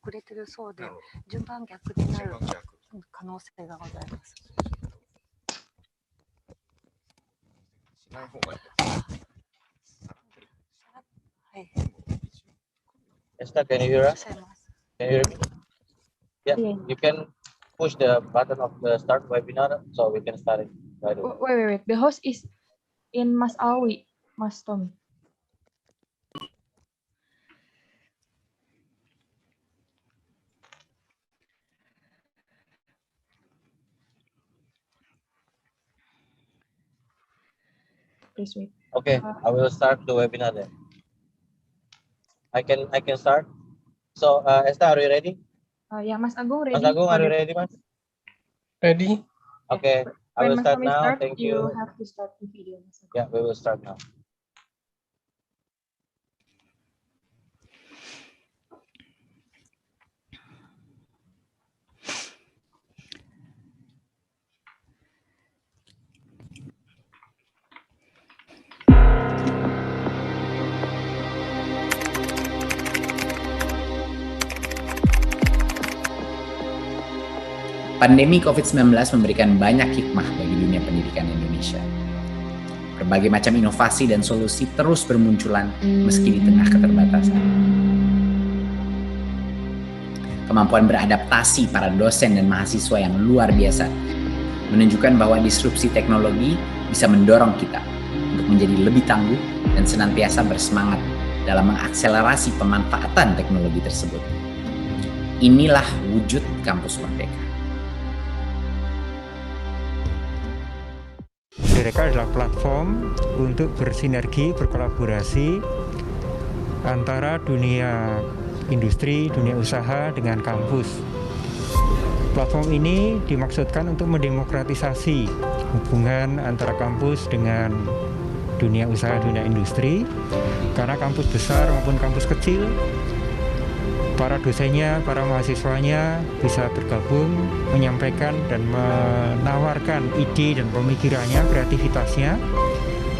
遅れてるそうで、順番逆になる可能性がございます。しない方がいい。はい。Esther, can you hear us? Can you hear me? Yeah, you can push the button of the start webinar so we can start it right away. Wait. The host is in Mas Awi, Mas Tommy. Please wait. Okay, I will start the webinar then. I can start. So, Esther, are you ready? Yeah, Mas Agung ready? Mas Agung, are you ready, Mas? Ready? Okay, I When will Mas start Tommy now. start, Thank you you. have to start the video, Mas Agung. Yeah, we will start now. Pandemi COVID-19 memberikan banyak hikmah bagi dunia pendidikan Indonesia. Berbagai macam inovasi dan solusi terus bermunculan meski di tengah keterbatasan. Kemampuan beradaptasi para dosen dan mahasiswa yang luar biasa menunjukkan bahwa disrupsi teknologi bisa mendorong kita untuk menjadi lebih tangguh dan senantiasa bersemangat dalam mengakselerasi pemanfaatan teknologi tersebut. Inilah wujud kampus merdeka. Kedaireka adalah platform untuk bersinergi, berkolaborasi antara dunia industri, dunia usaha dengan kampus. Platform ini dimaksudkan untuk mendemokratisasi hubungan antara kampus dengan dunia usaha, dunia industri, karena kampus besar maupun kampus kecil, para dosennya, para mahasiswanya bisa bergabung, menyampaikan dan menawarkan ide dan pemikirannya, kreativitasnya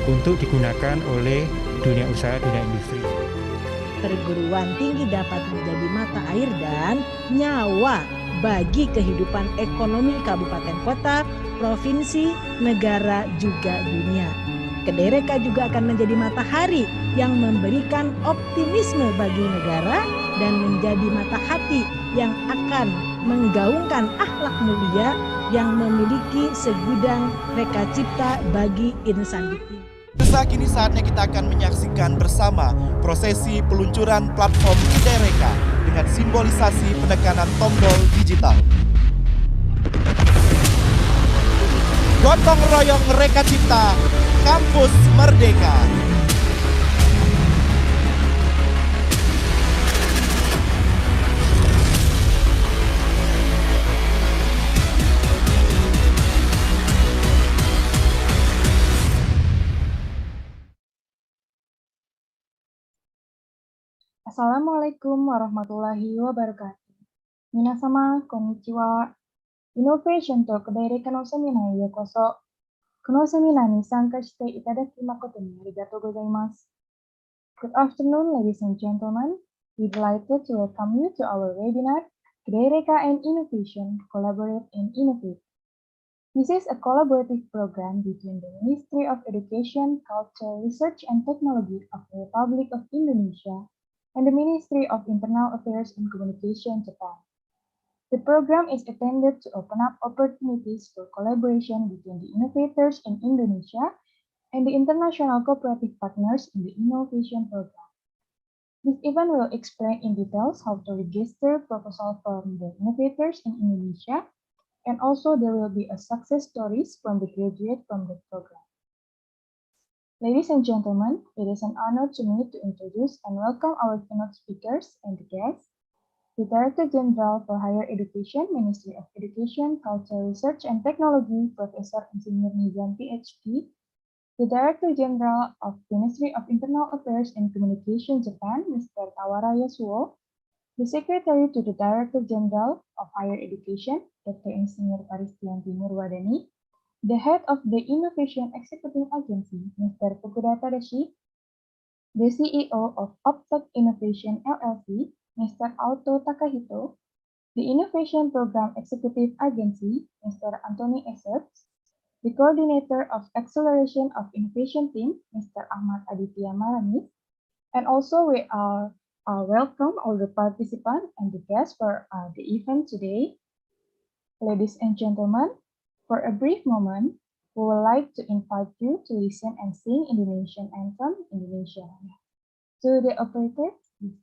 untuk digunakan oleh dunia usaha, dunia industri. Perguruan tinggi dapat menjadi mata air dan nyawa bagi kehidupan ekonomi kabupaten kota, provinsi, negara, juga dunia. Kedaireka juga akan menjadi matahari yang memberikan optimisme bagi negara dan menjadi mata hati yang akan menggaungkan akhlak mulia yang memiliki segudang reka cipta bagi insan dikti. Saat ini saatnya kita akan menyaksikan bersama prosesi peluncuran platform Kedaireka dengan simbolisasi penekanan tombol digital. Gotong royong reka cipta Kampus Merdeka. Assalamualaikum warahmatullahi wabarakatuh. Minasama, konnichiwa. Innovation to Kedaireka no seminaへようこそ。このセミナーに参加していただき誠にありがとうございます。Good afternoon, ladies and gentlemen. We're delighted to welcome you to our webinar, Kedaireka and Innovation, Collaborate and Innovate. This is a collaborative program between the Ministry of Education, Culture, Research and Technology of the Republic of Indonesia and the Ministry of Internal Affairs and Communication, Japan. The program is intended to open up opportunities for collaboration between the innovators in Indonesia and the international cooperative partners in the innovation program. This event will explain in details how to register proposals from the innovators in Indonesia, and also there will be a success stories from the graduate from the program. Ladies and gentlemen, it is an honor to me to introduce and welcome our keynote speakers and the guests. The Director General for Higher Education, Ministry of Education, Culture, Research and Technology, Professor Insinyur Nizam, PhD. The Director General of Ministry of Internal Affairs and Communication, Japan, Mr. Tawara Yasuo. The Secretary to the Director General of Higher Education, Dr. Insinyur Paristianti Murwadani. The Head of the Innovation Executive Agency, Mr. Fukuda Tadashi. The CEO of Optech Innovation LLC, Mr. Alto Takahito, the Innovation Program Executive Agency, Mr. Anthony Esseps, the Coordinator of Acceleration of Innovation Team, Mr. Ahmad Aditya Marani, and also we are welcome all the participants and the guests for the event today. Ladies and gentlemen, for a brief moment, we would like to invite you to listen and sing Indonesian anthem, Indonesia. To the operator, please.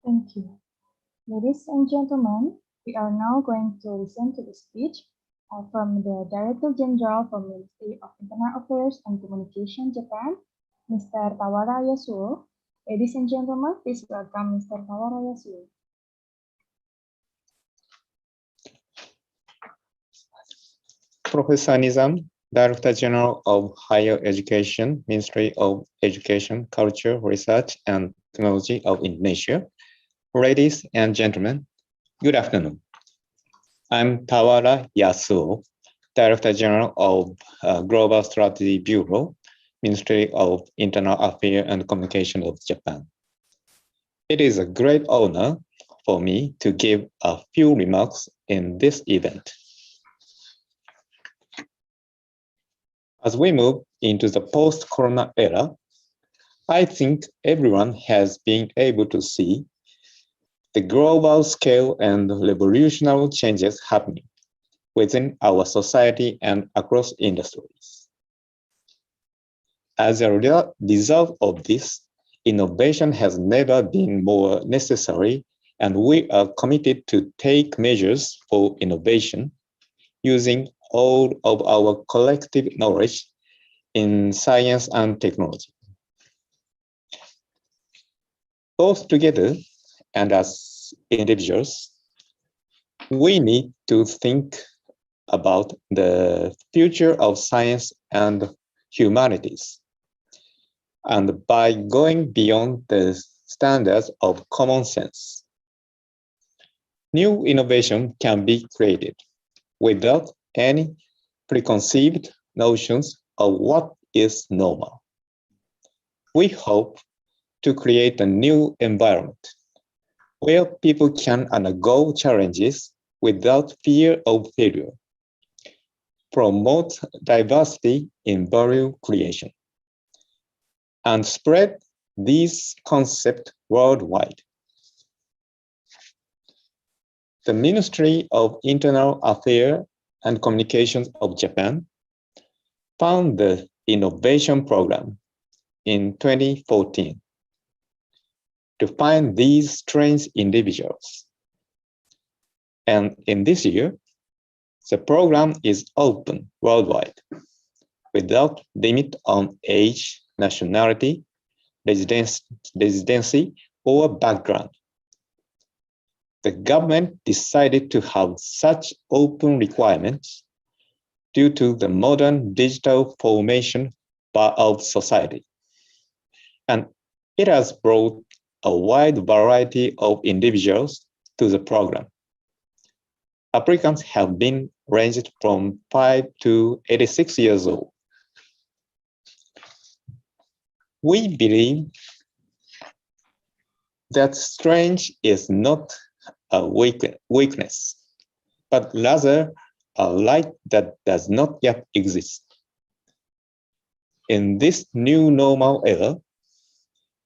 Thank you. Ladies and gentlemen, we are now going to listen to the speech from the Director General from Ministry of Internal Affairs and Communication, Japan, Mr. Tawara Yasuo. Ladies and gentlemen, please welcome Mr. Tawara Yasuo. Professor Nizam, Director General of Higher Education, Ministry of Education, Culture, Research, and Technology of Indonesia. Ladies and gentlemen, good afternoon. I'm Tawara Yasuo, Director General of Global Strategy Bureau, Ministry of Internal Affairs and Communication of Japan. It is a great honor for me to give a few remarks in this event. As we move into the post-corona era, I think everyone has been able to see the global scale and revolutionary changes happening within our society and across industries. As a result of this, innovation has never been more necessary, and we are committed to take measures for innovation using all of our collective knowledge in science and technology. Both together and as individuals, we need to think about the future of science and humanities. And by going beyond the standards of common sense, new innovation can be created without any preconceived notions of what is normal. We hope to create a new environment where people can undergo challenges without fear of failure, promote diversity in value creation, and spread these concepts worldwide. The Ministry of Internal Affairs and Communications of Japan found the Innovation Program in 2014 to find these trained individuals. And in this year, The program is open worldwide, without limit on age, nationality, residency, or background. The government decided to have such open requirements due to the modern digital formation of society. And it has brought a wide variety of individuals to the program. Applicants have been ranged from 5 to 86 years old. We believe that strength is not a weakness, but rather a light that does not yet exist. In this new normal era,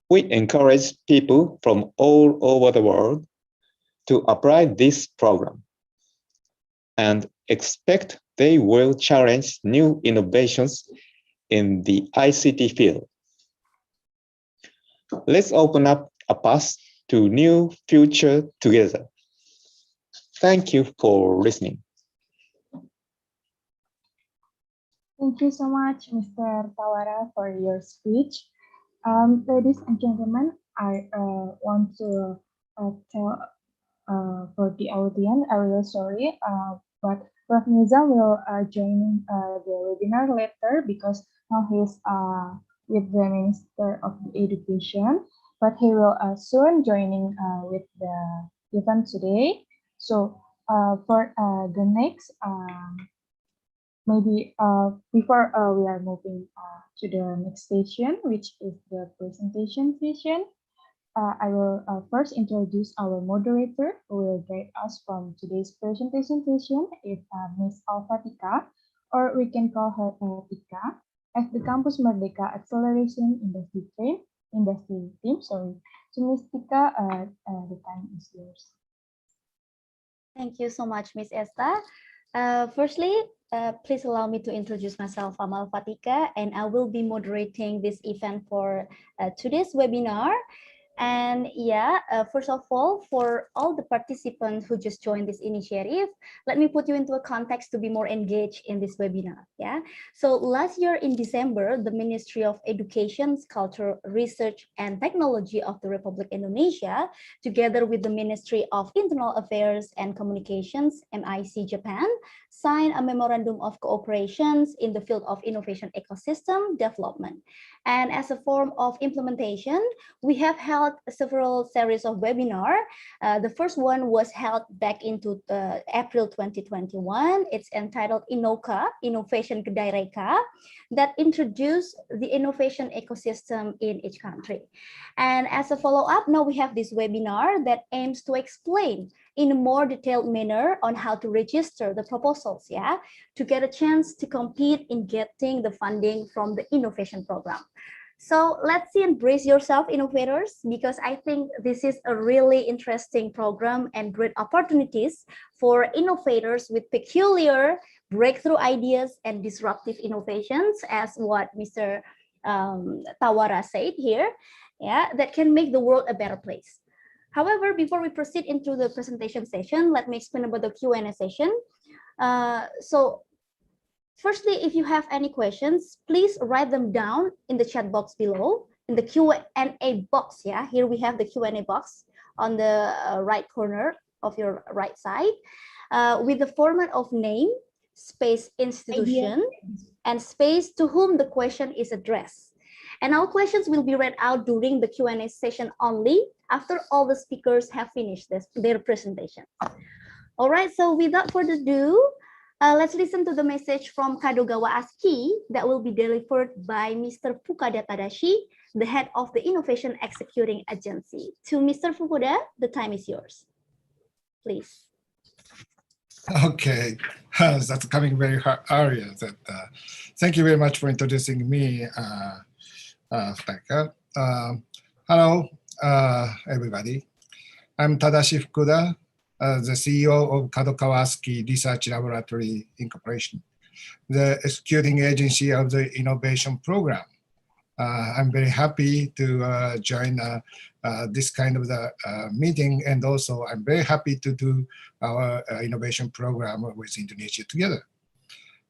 we encourage people from all over the world to apply this program and expect they will challenge new innovations in the ICT field. Let's open up a path to new future together. Thank you for listening. Thank you so much, Mr. Tawara, for your speech. Ladies and gentlemen, I want to tell for the audience a real story, but Prof. Nizam will join the webinar later because now he's with the Minister of Education, but he will soon joining with the event today. So for the next, maybe before we are moving to the next session, which is the presentation session, I will first introduce our moderator who will guide us from today's presentation session. It's Ms. Alfatika, or we can call her Tika, as the Campus Merdeka Acceleration Industry Team. So Ms. Tika, the time is yours. Thank you so much, Ms. Esther. Firstly, please allow me to introduce myself. I'm Alfatika, and I will be moderating this event for today's webinar. And yeah, first of all, for all the participants who just joined this initiative, let me put you into a context to be more engaged in this webinar. Yeah. So last year in December, the Ministry of Education, Culture, Research, and Technology of the Republic Indonesia, together with the Ministry of Internal Affairs and Communications, MIC Japan, signed a memorandum of cooperation in the field of innovation ecosystem development. And as a form of implementation, we have held several series of webinars. The first one was held back into April 2021. It's entitled Innovation Kedaireka, that introduced the innovation ecosystem in each country. And as a follow-up, now we have this webinar that aims to explain in a more detailed manner on how to register the proposals, yeah, to get a chance to compete in getting the funding from the innovation program. So let's see and brace yourself, innovators, because I think this is a really interesting program and great opportunities for innovators with peculiar breakthrough ideas and disruptive innovations, as what Mr. Tawara said here, yeah, that can make the world a better place. However, before we proceed into the presentation session, let me explain about the Q&A session. So firstly, if you have any questions, please write them down in the chat box below, in the Q&A box. Yeah, here we have the Q&A box on the right corner of your right side, with the format of name, space institution, and space to whom the question is addressed. And our questions will be read out during the Q&A session only after all the speakers have finished their presentation. All right, so without further ado, let's listen to the message from Kadogawa ASCII that will be delivered by Mr. Fukuda Tadashi, the head of the Innovation Executing Agency. To Mr. Fukuda, the time is yours. Please. Okay, that's coming very early. Thank you very much for introducing me, Fukuda. Hello, everybody. I'm Tadashi Fukuda, the CEO of Kadokawa ASCII Research Laboratory Incorporation, the executing agency of the innovation program. I'm very happy to join this kind of the meeting, and also I'm very happy to do our innovation program with Indonesia together.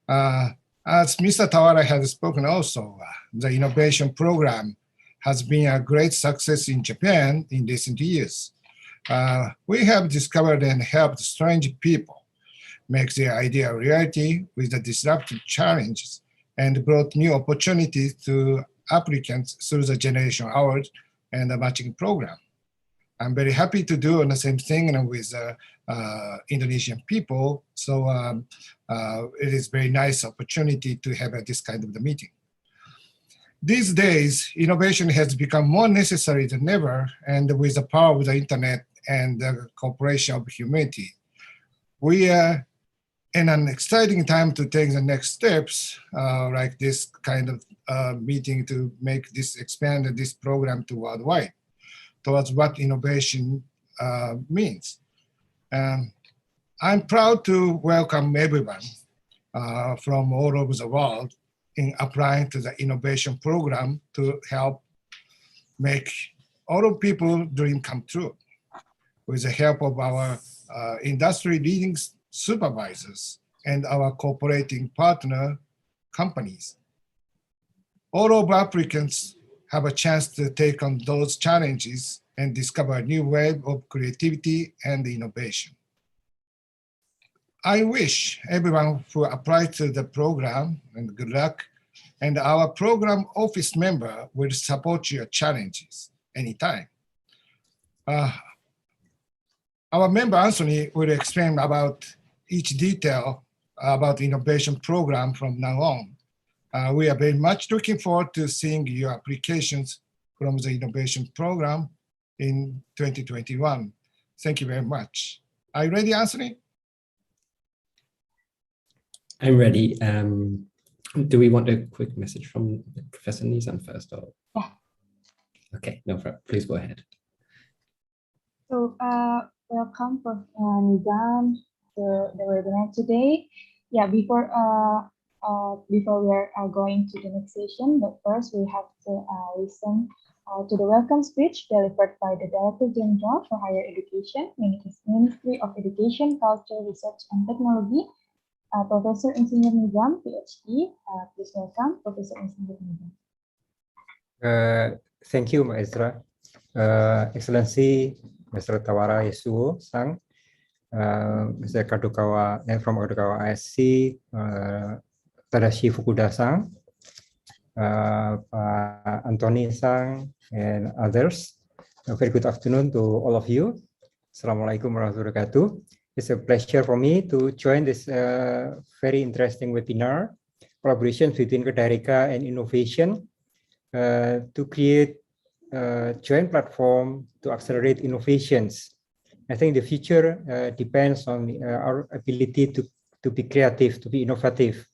As Mr. Tawara has spoken also, the innovation program has been a great success in Japan in recent years. We have discovered and helped strange people make their idea a reality with the disruptive challenges and brought new opportunities to applicants through the Generation Award and the matching program. I'm very happy to do the same thing with Indonesian people. So it is very nice opportunity to have this kind of the meeting. These days, innovation has become more necessary than ever, and with the power of the internet and the cooperation of humanity, we are in an exciting time to take the next steps, like this kind of meeting to make this expand this program to worldwide towards what innovation means. I'm proud to welcome everyone from all over the world in applying to the innovation program to help make all of people dream come true with the help of our industry leading supervisors and our cooperating partner companies. All of applicants have a chance to take on those challenges and discover a new wave of creativity and innovation. I wish everyone who applied to the program and good luck, and our program office member will support your challenges anytime. Our member Anthony will explain about each detail about the innovation program from now on. We are very much looking forward to seeing your applications from the innovation program in 2021. Thank you very much. Are you ready, Anthony? I'm ready. Do we want a quick message from Professor Nizam first? Or? Yeah. Okay, no problem. Please go ahead. So welcome Professor Nizam to the webinar today. Yeah, before we are going to the next session, but first we have to listen to the welcome speech delivered by the Director General for Higher Education, Ministry of Education, Culture, Research and Technology, Professor Insinyur Nizam, PhD. Please welcome Professor Insinyur Nizam. Thank you, Mbak Ezra. Excellency, Mr. Tawara Yasuo Sang, Mr. Kadokawa from Kadokawa ISC, Tadashi Fukuda Sang, Anthony Sang, and others. A very good afternoon to all of you. Assalamualaikum warahmatullahi wabarakatuh. It's a pleasure for me to join this very interesting webinar, collaboration between Kedaireka and Innovation to create a joint platform to accelerate innovations. I think the future depends on our ability to be creative, to be innovative.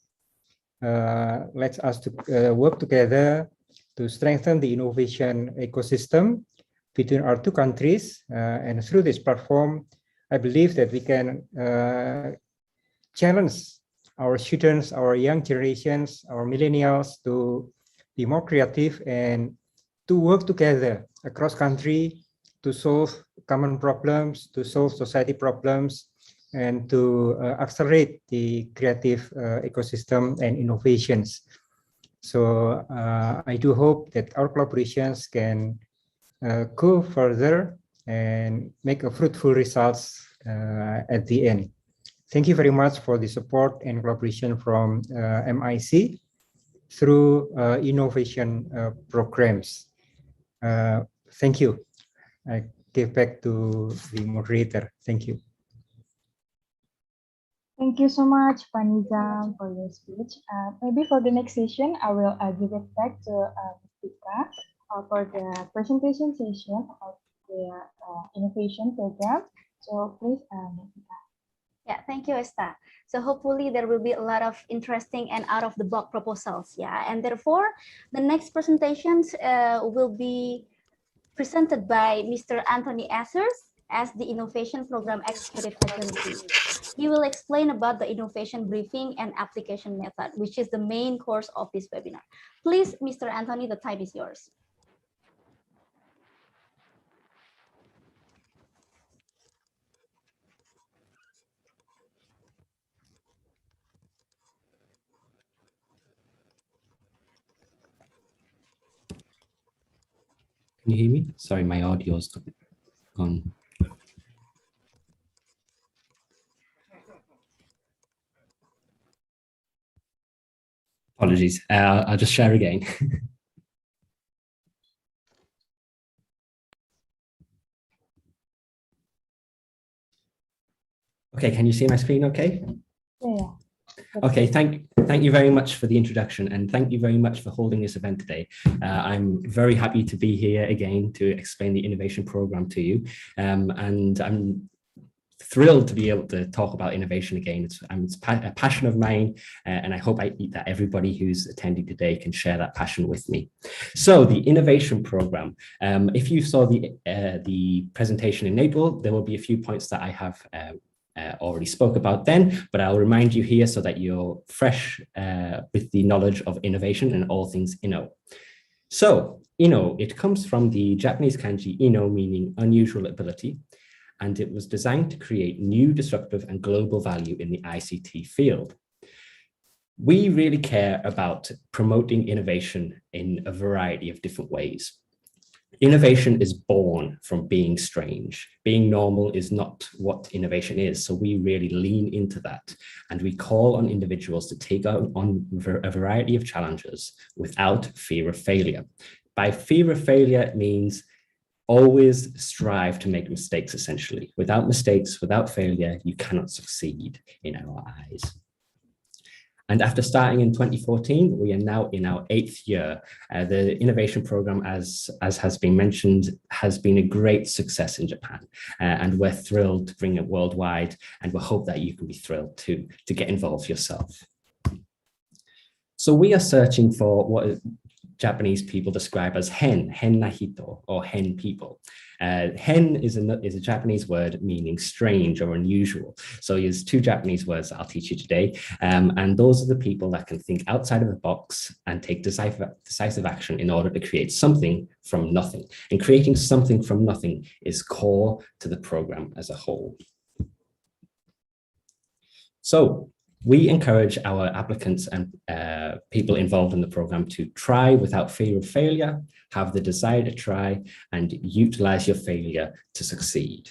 Let's us to work together to strengthen the innovation ecosystem between our two countries, and through this platform, I believe that we can challenge our students, our young generations, our millennials to be more creative and to work together across country to solve common problems, to solve society problems, and to accelerate the creative ecosystem and innovations. So I do hope that our collaborations can go further and make a fruitful results at the end. Thank you very much for the support and collaboration from MIC through innovation programs. Thank you. I give back to the moderator. Thank you. Thank you so much, Pak Nizam, for your speech. Maybe for the next session, I will give it back to Tika for the presentation session about the innovation program. So please, Tika. Yeah, thank you, Esther. So hopefully there will be a lot of interesting and out-of-the-box proposals. Yeah, and therefore the next presentations will be presented by Mr. Anthony Assers. as the Innovation Program Executive Faculty. He will explain about the innovation briefing and application method, which is the main course of this webinar. Please, Mr. Anthony, the time is yours. Can you hear me? Sorry, my audio's gone. Apologies. I'll just share again. Okay, can you see my screen okay? Yeah. Okay, thank you very much for the introduction, and thank you very much for holding this event today. I'm very happy to be here again to explain the innovation program to you, and I'm thrilled to be able to talk about innovation again. It's a passion of mine, and I hope that everybody who's attending today can share that passion with me. So the innovation program, if you saw the presentation in April, there will be a few points that I have already spoke about then, but I'll remind you here so that you're fresh with the knowledge of innovation and all things INNO. So INNO, it comes from the Japanese kanji INNO, meaning unusual ability, and it was designed to create new, disruptive and global value in the ICT field. We really care about promoting innovation in a variety of different ways. Innovation is born from being strange. Being normal is not what innovation is. So we really lean into that, and we call on individuals to take on a variety of challenges without fear of failure. By fear of failure, it means always strive to make mistakes, essentially. Without mistakes, without failure, you cannot succeed in our eyes. And after starting in 2014, we are now in our 8th year. The innovation program, as has been mentioned, has been a great success in Japan. And we're thrilled to bring it worldwide, and we hope that you can be thrilled to get involved yourself. So we are searching for what Japanese people describe as hen na hito, or hen people. Hen is a Japanese word meaning strange or unusual. So there's 2 Japanese words that I'll teach you today. And those are the people that can think outside of the box and take decisive action in order to create something from nothing. And creating something from nothing is core to the program as a whole. So we encourage our applicants and people involved in the program to try without fear of failure, have the desire to try, and utilize your failure to succeed.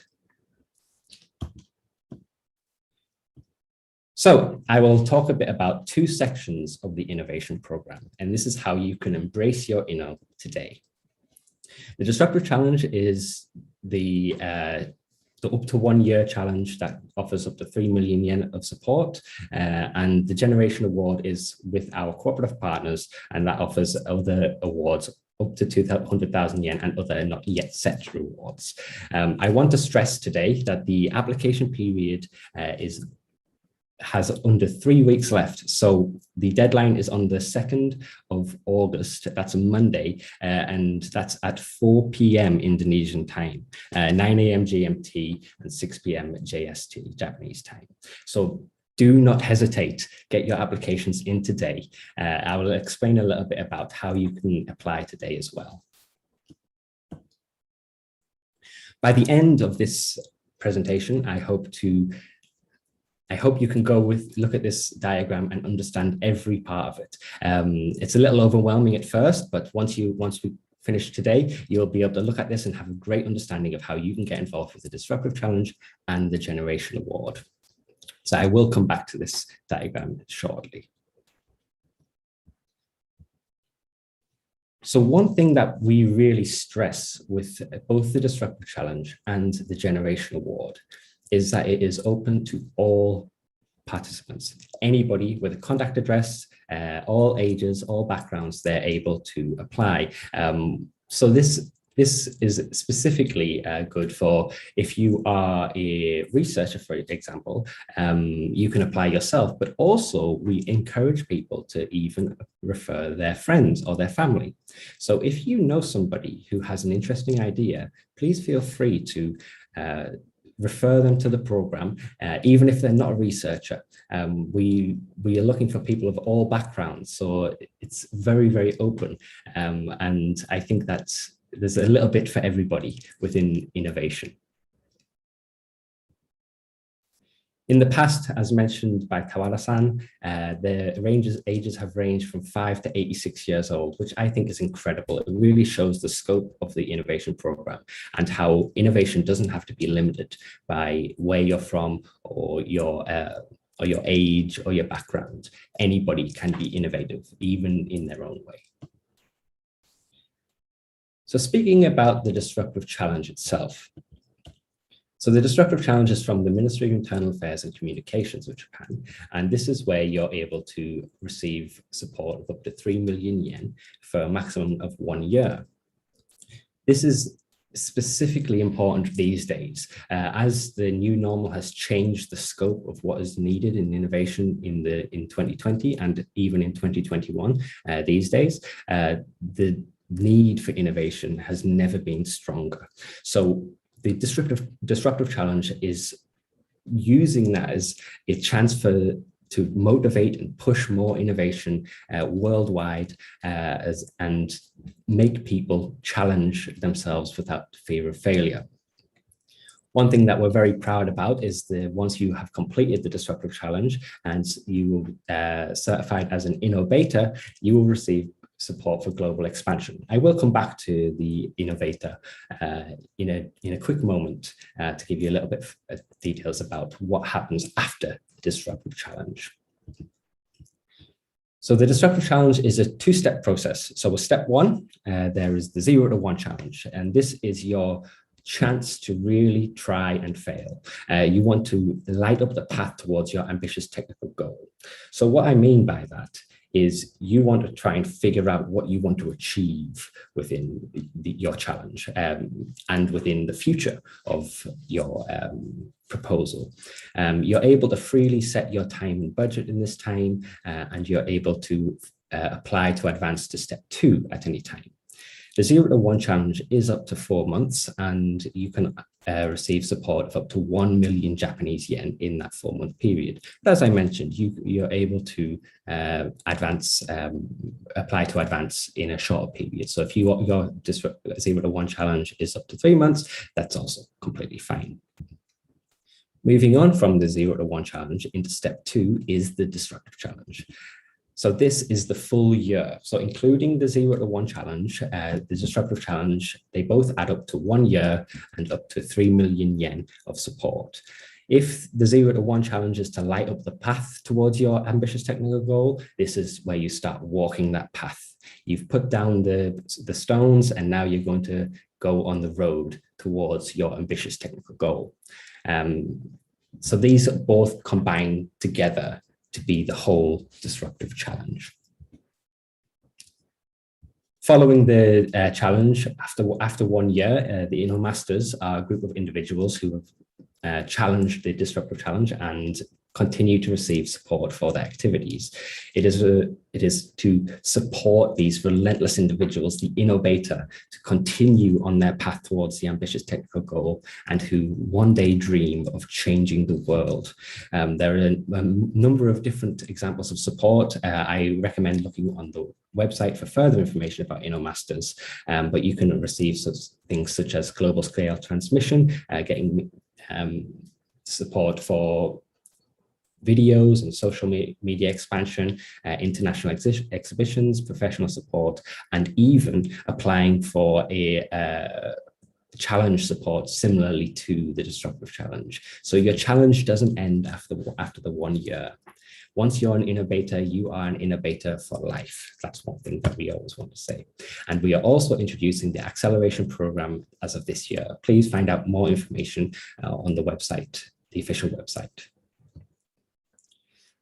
So I will talk a bit about 2 sections of the innovation program, and this is how you can embrace your INNO today. The Disruptive Challenge is the up to 1 year challenge that offers up to 3 million yen of support, and the Generation Award is with our cooperative partners, and that offers other awards up to 200,000 yen and other not yet set rewards. I want to stress today that the application period has under 3 weeks left. So the deadline is on the 2nd of August. That's a Monday, and that's at 4 p.m. Indonesian time, 9 a.m. GMT and 6 p.m. JST, Japanese time. So do not hesitate, get your applications in today. I will explain a little bit about how you can apply today as well. By the end of this presentation, I hope you can look at this diagram and understand every part of it. It's a little overwhelming at first, but once we finish today, you'll be able to look at this and have a great understanding of how you can get involved with the Disruptive Challenge and the Generation Award. So I will come back to this diagram shortly. So one thing that we really stress with both the Disruptive Challenge and the Generation Award is that it is open to all participants. Anybody with a contact address, all ages, all backgrounds, they're able to apply. So this is specifically good for if you are a researcher, for example, you can apply yourself, but also we encourage people to even refer their friends or their family. So if you know somebody who has an interesting idea, please feel free to refer them to the program, even if they're not a researcher. We are looking for people of all backgrounds, so it's very, very open. And I think there's a little bit for everybody within innovation. In the past, as mentioned by Kawada-san, the ages have ranged from 5 to 86 years old, which I think is incredible. It really shows the scope of the innovation program and how innovation doesn't have to be limited by where you're from or your age or your background. Anybody can be innovative, even in their own way. So speaking about the disruptive challenge itself. So the disruptive challenge is from the Ministry of Internal Affairs and Communications of Japan. And this is where you're able to receive support of up to 3 million yen for a maximum of 1 year. This is specifically important these days, as the new normal has changed the scope of what is needed in innovation in 2020 and even in 2021 these days. The need for innovation has never been stronger. So the disruptive challenge is using that as a chance to motivate and push more innovation worldwide and make people challenge themselves without fear of failure. One thing that we're very proud about is once you have completed the disruptive challenge and you are certified as an innovator, you will receive support for global expansion. I will come back to the innovator in a quick moment to give you a little bit of details about what happens after the disruptive challenge. So the disruptive challenge is a two-step process. So with step one, there is the 0 to 1 challenge, and this is your chance to really try and fail. You want to light up the path towards your ambitious technical goal. So what I mean by that is you want to try and figure out what you want to achieve within your challenge and within the future of your proposal. You're able to freely set your time and budget in this time, and you're able to apply to advance to step 2 at any time. The 0 to 1 challenge is up to 4 months, and you can receive support of up to 1 million Japanese yen in that 4-month period. But as I mentioned, you're able to apply to advance in a shorter period. So if your 0 to 1 challenge is up to 3 months, that's also completely fine. Moving on from the 0 to 1 challenge into step 2 is the disruptive challenge. So this is the full year. So including the 0 to 1 challenge, the disruptive challenge, they both add up to 1 year and up to 3 million yen of support. If the 0 to 1 challenge is to light up the path towards your ambitious technical goal, this is where you start walking that path. You've put down the stones, and now you're going to go on the road towards your ambitious technical goal. So these both combine together to be the whole disruptive challenge. Following the challenge, after 1 year, the INNO Masters are a group of individuals who have challenged the disruptive challenge and continue to receive support for their activities. It is to support these relentless individuals, the innovator, to continue on their path towards the ambitious technical goal and who one day dream of changing the world. There are a number of different examples of support. I recommend looking on the website for further information about INNO Masters, but you can receive things such as global scale transmission, getting support for videos and social media expansion, international exhibitions, professional support, and even applying for a challenge support similarly to the disruptive challenge. So your challenge doesn't end after the 1 year. Once you're an innovator, you are an innovator for life. That's one thing that we always want to say. And we are also introducing the acceleration program as of this year. Please find out more information on the website, the official website.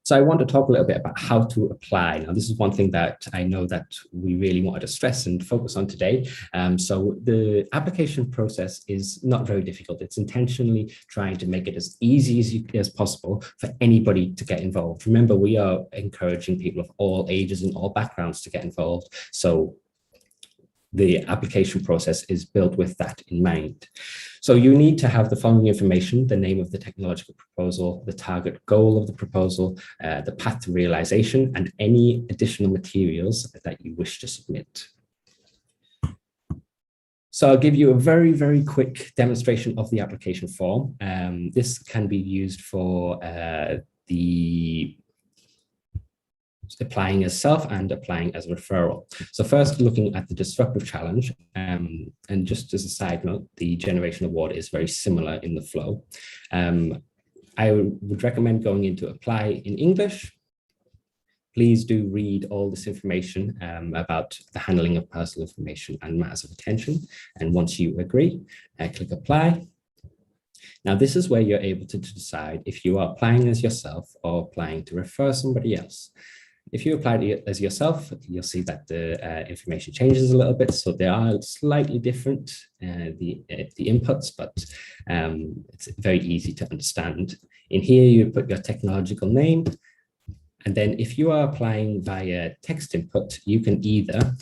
So I want to talk a little bit about how to apply. Now, this is one thing that I know that we really wanted to stress and focus on today. So the application process is not very difficult. It's intentionally trying to make it as easy as possible for anybody to get involved. Remember, we are encouraging people of all ages and all backgrounds to get involved. So the application process is built with that in mind. So you need to have the following information: the name of the technological proposal, the target goal of the proposal, the path to realization, and any additional materials that you wish to submit. So I'll give you a very, very quick demonstration of the application form. This can be used for the applying as self and applying as a referral. So first, looking at the disruptive challenge, and just as a side note, the generation award is very similar in the flow. I would recommend going into apply in English. Please do read all this information about the handling of personal information and matters of attention. And once you agree, click apply. Now, this is where you're able to decide if you are applying as yourself or applying to refer somebody else. If you apply as yourself, you'll see that the information changes a little bit. So they are slightly different, the inputs, but it's very easy to understand. In here, you put your technological name. And then if you are applying via text input, you can either,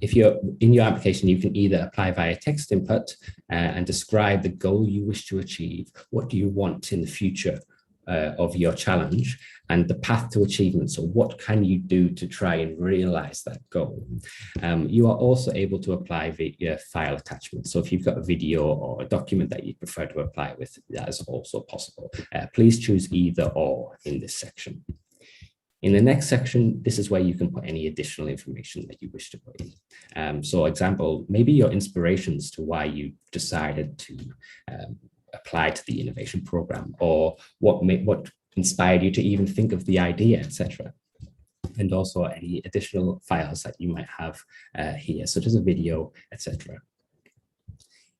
if you're in your application, you can either apply via text input and describe the goal you wish to achieve. What do you want in the future of your challenge, and the path to achievement? So what can you do to try and realize that goal? You are also able to apply via file attachment. So if you've got a video or a document that you prefer to apply with, that is also possible. Please choose either or in this section. In the next section, this is where you can put any additional information that you wish to put in. So example, maybe your inspirations to why you decided to apply to the innovation program, or what inspired you to even think of the idea, etc. And also any additional files that you might have here, such as a video, etc.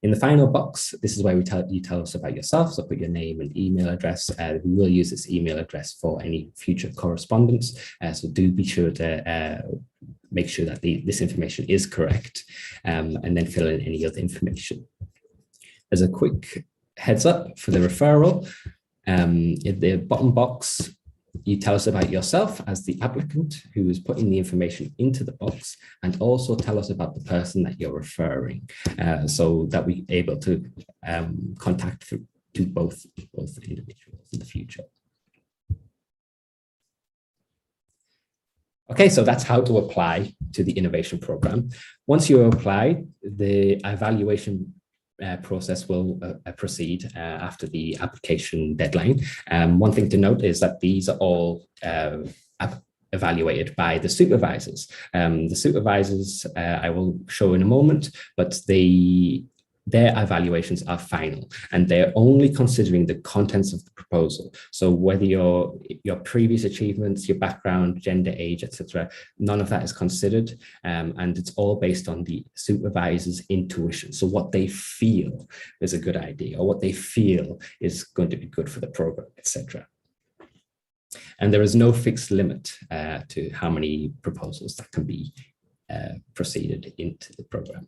In the final box, this is where you tell us about yourself. So put your name and email address. We will use this email address for any future correspondence. So do be sure to make sure that this information is correct, and then fill in any other information. As a quick heads up for the referral, in the bottom box, you tell us about yourself as the applicant who is putting the information into the box, and also tell us about the person that you're referring, so that we're able to contact to both individuals in the future. Okay, so that's how to apply to the innovation program. Once you apply, the evaluation process will proceed after the application deadline. One thing to note is that these are all evaluated by the supervisors. The supervisors I will show in a moment, but their evaluations are final, and they're only considering the contents of the proposal. So whether your previous achievements, your background, gender, age, etc., none of that is considered, and it's all based on the supervisor's intuition. So what they feel is a good idea, or what they feel is going to be good for the program, etc. And there is no fixed limit to how many proposals that can be proceeded into the program.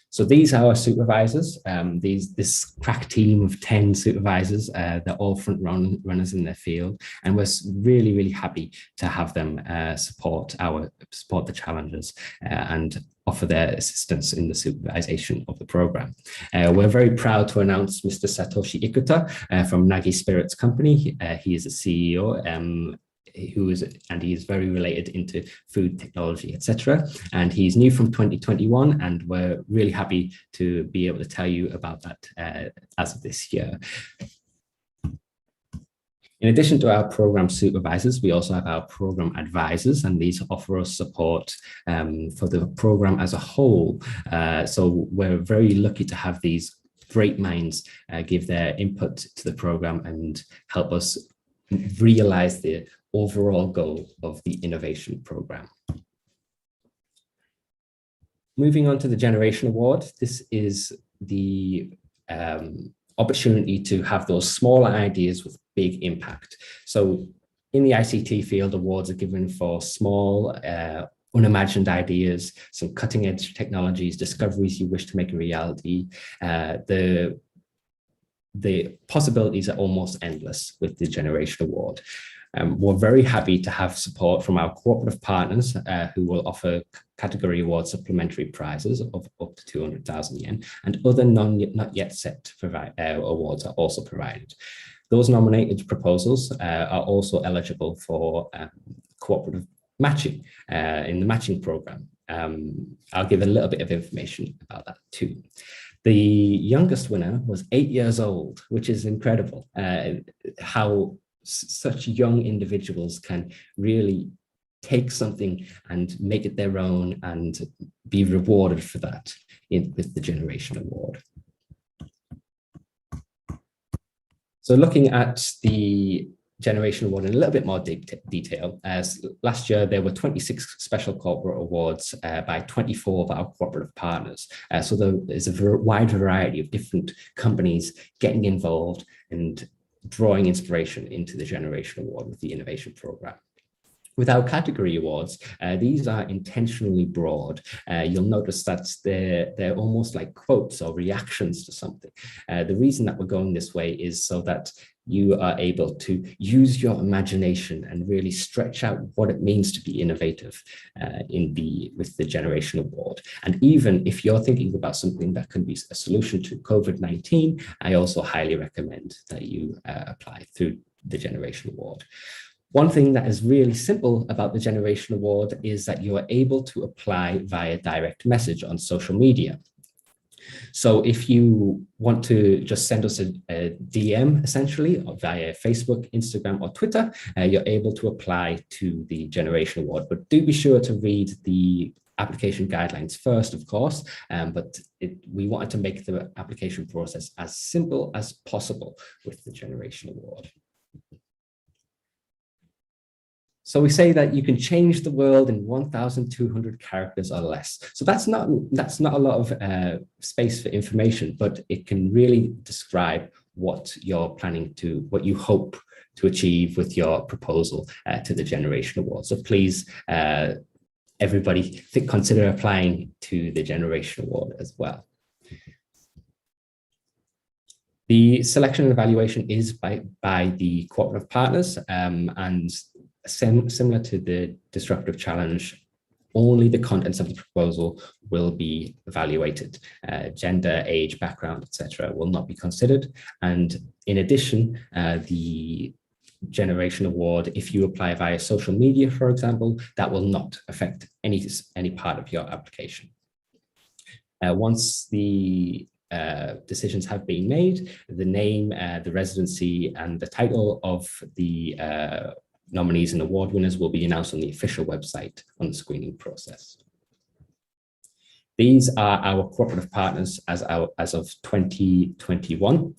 So these are our supervisors. This crack team of 10 supervisors, they're all front runners in their field, and we're really, really happy to have them support the challenges and offer their assistance in the supervision of the program. We're very proud to announce Mr. Satoshi Ikuta from Nagi Spirits Company. He is a CEO. He is very related into food technology, etc. And he's new from 2021, and we're really happy to be able to tell you about that as of this year. In addition to our program supervisors, we also have our program advisors, and these offer us support for the program as a whole. So we're very lucky to have these great minds give their input to the program and help us realize the overall goal of the innovation program. Moving on to the Generation Award, this is the opportunity to have those smaller ideas with big impact. So in the ICT field, awards are given for small, unimagined ideas, some cutting edge technologies, discoveries you wish to make a reality. The possibilities are almost endless with the Generation Award. We're very happy to have support from our cooperative partners who will offer category award supplementary prizes of up to 200,000 yen, and other not yet set awards are also provided. Those nominated proposals are also eligible for cooperative matching in the matching program. I'll give a little bit of information about that too. The youngest winner was 8 years old, which is incredible. How such young individuals can really take something and make it their own and be rewarded for that with the Generation Award. So looking at the Generation Award in a little bit more detail, as last year there were 26 special corporate awards by 24 of our cooperative partners. So there's a wide variety of different companies getting involved and drawing inspiration into the Generation Award with the Innovation Program. With our category awards, these are intentionally broad. You'll notice that they're almost like quotes or reactions to something. The reason that we're going this way is so that you are able to use your imagination and really stretch out what it means to be innovative with the Generation Award. And even if you're thinking about something that can be a solution to COVID-19, I also highly recommend that you apply through the Generation Award. One thing that is really simple about the Generation Award is that you are able to apply via direct message on social media. So if you want to just send us a DM, essentially, or via Facebook, Instagram, or Twitter, you're able to apply to the Generation Award. But do be sure to read the application guidelines first, of course, but we wanted to make the application process as simple as possible with the Generation Award. So we say that you can change the world in 1,200 characters or less. So that's not a lot of space for information, but it can really describe what you're planning to, what you hope to achieve with your proposal to the Generation Award. So please, everybody, consider applying to the Generation Award as well. The selection and evaluation is by the cooperative partners, and similar to the Disruptive Challenge, only the contents of the proposal will be evaluated. Gender, age, background, etc. will not be considered. And in addition, the Generation Award, if you apply via social media, for example, that will not affect any part of your application. Once the decisions have been made, the name, the residency, and the title of the nominees and award winners will be announced on the official website on the screening process. These are our cooperative partners as of 2021.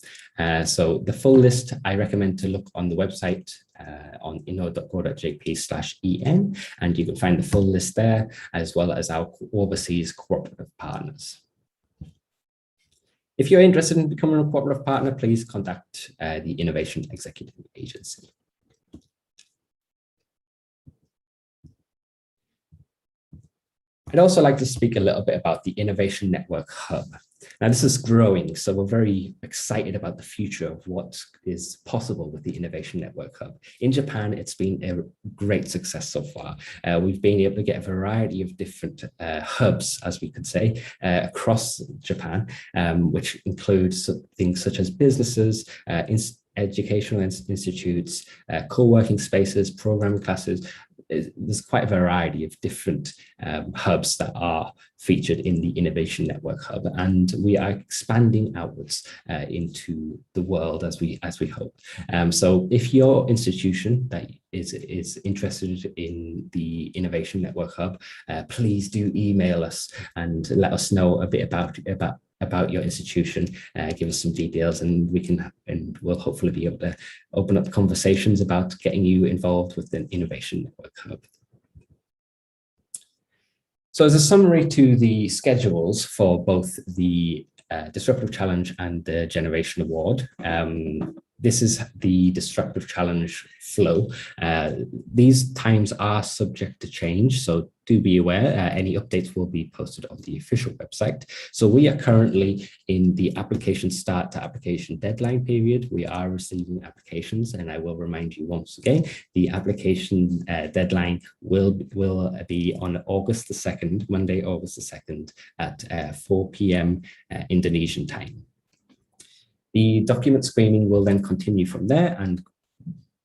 So the full list, I recommend to look on the website on inno.go.jp/en, and you can find the full list there, as well as our overseas cooperative partners. If you're interested in becoming a cooperative partner, please contact the Innovation Executive Agency. I'd also like to speak a little bit about the Innovation Network Hub. Now, this is growing, so we're very excited about the future of what is possible with the Innovation Network Hub. In Japan, it's been a great success so far. We've been able to get a variety of different hubs, as we could say, across Japan, which includes things such as businesses, educational institutes, co-working spaces, programming classes. There's quite a variety of different hubs that are featured in the Innovation Network Hub, and we are expanding outwards into the world as we hope. So if your institution that is interested in the Innovation Network Hub, please do email us and let us know a bit about your institution, give us some details, and we'll hopefully be able to open up conversations about getting you involved with the Innovation Network Hub. So as a summary to the schedules for both the Disruptive Challenge and the Generation Award, this is the Disruptive Challenge flow. These times are subject to change, so do be aware, any updates will be posted on the official website. So we are currently in the application start to application deadline period. We are receiving applications, and I will remind you once again, the application deadline will be on August the 2nd, Monday, August the 2nd at 4 p.m. Indonesian time. The document screening will then continue from there, and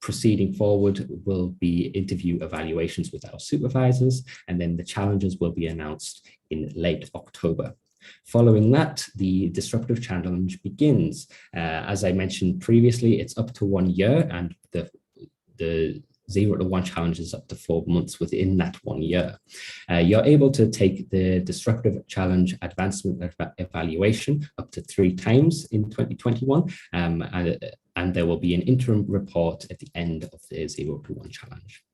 proceeding forward will be interview evaluations with our supervisors, and then the challenges will be announced in late October. Following that, the Disruptive Challenge begins. As I mentioned previously, it's up to 1 year, and the 0 to 1 challenge is up to 4 months within that 1 year. You're able to take the Disruptive Challenge Advancement Evaluation up to 3 times in 2021, and there will be an interim report at the end of the 0 to 1 challenge.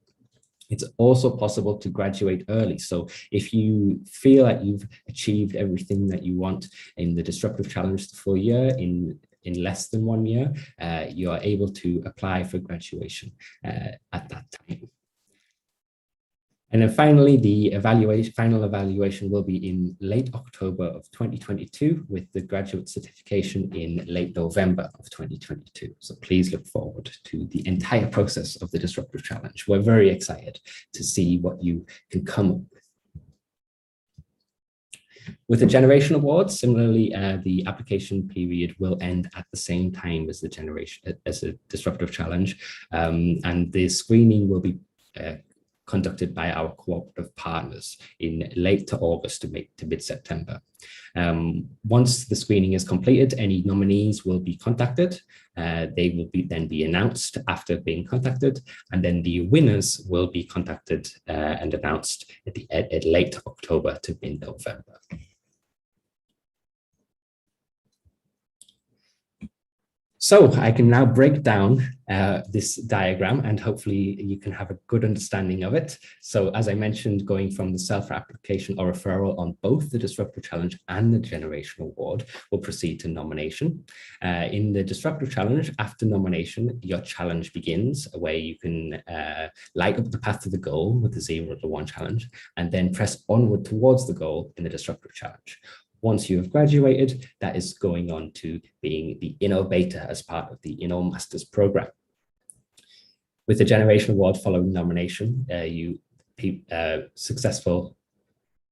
It's also possible to graduate early. So if you feel like you've achieved everything that you want in the Disruptive Challenge the full year in less than 1 year, you are able to apply for graduation at that time. And then finally, the final evaluation will be in late October of 2022, with the graduate certification in late November of 2022. So please look forward to the entire process of the Disruptive Challenge. We're very excited to see what you can come up with. With the Generation Awards, similarly, the application period will end at the same time as the Disruptive Challenge, and the screening will be conducted by our cooperative partners in late to August to mid-September. Once the screening is completed, any nominees will be contacted. They will then be announced after being contacted, and then the winners will be contacted and announced at late October to mid-November. So I can now break down this diagram, and hopefully you can have a good understanding of it. So as I mentioned, going from the self-application or referral on both the Disruptive Challenge and the Generation Award will proceed to nomination. In the Disruptive Challenge, after nomination, your challenge begins, where you can light up the path to the goal with the 0 to 1 challenge, and then press onward towards the goal in the Disruptive Challenge. Once you have graduated, that is going on to being the innovator as part of the INNO Masters program. With the Generation Award following nomination, successful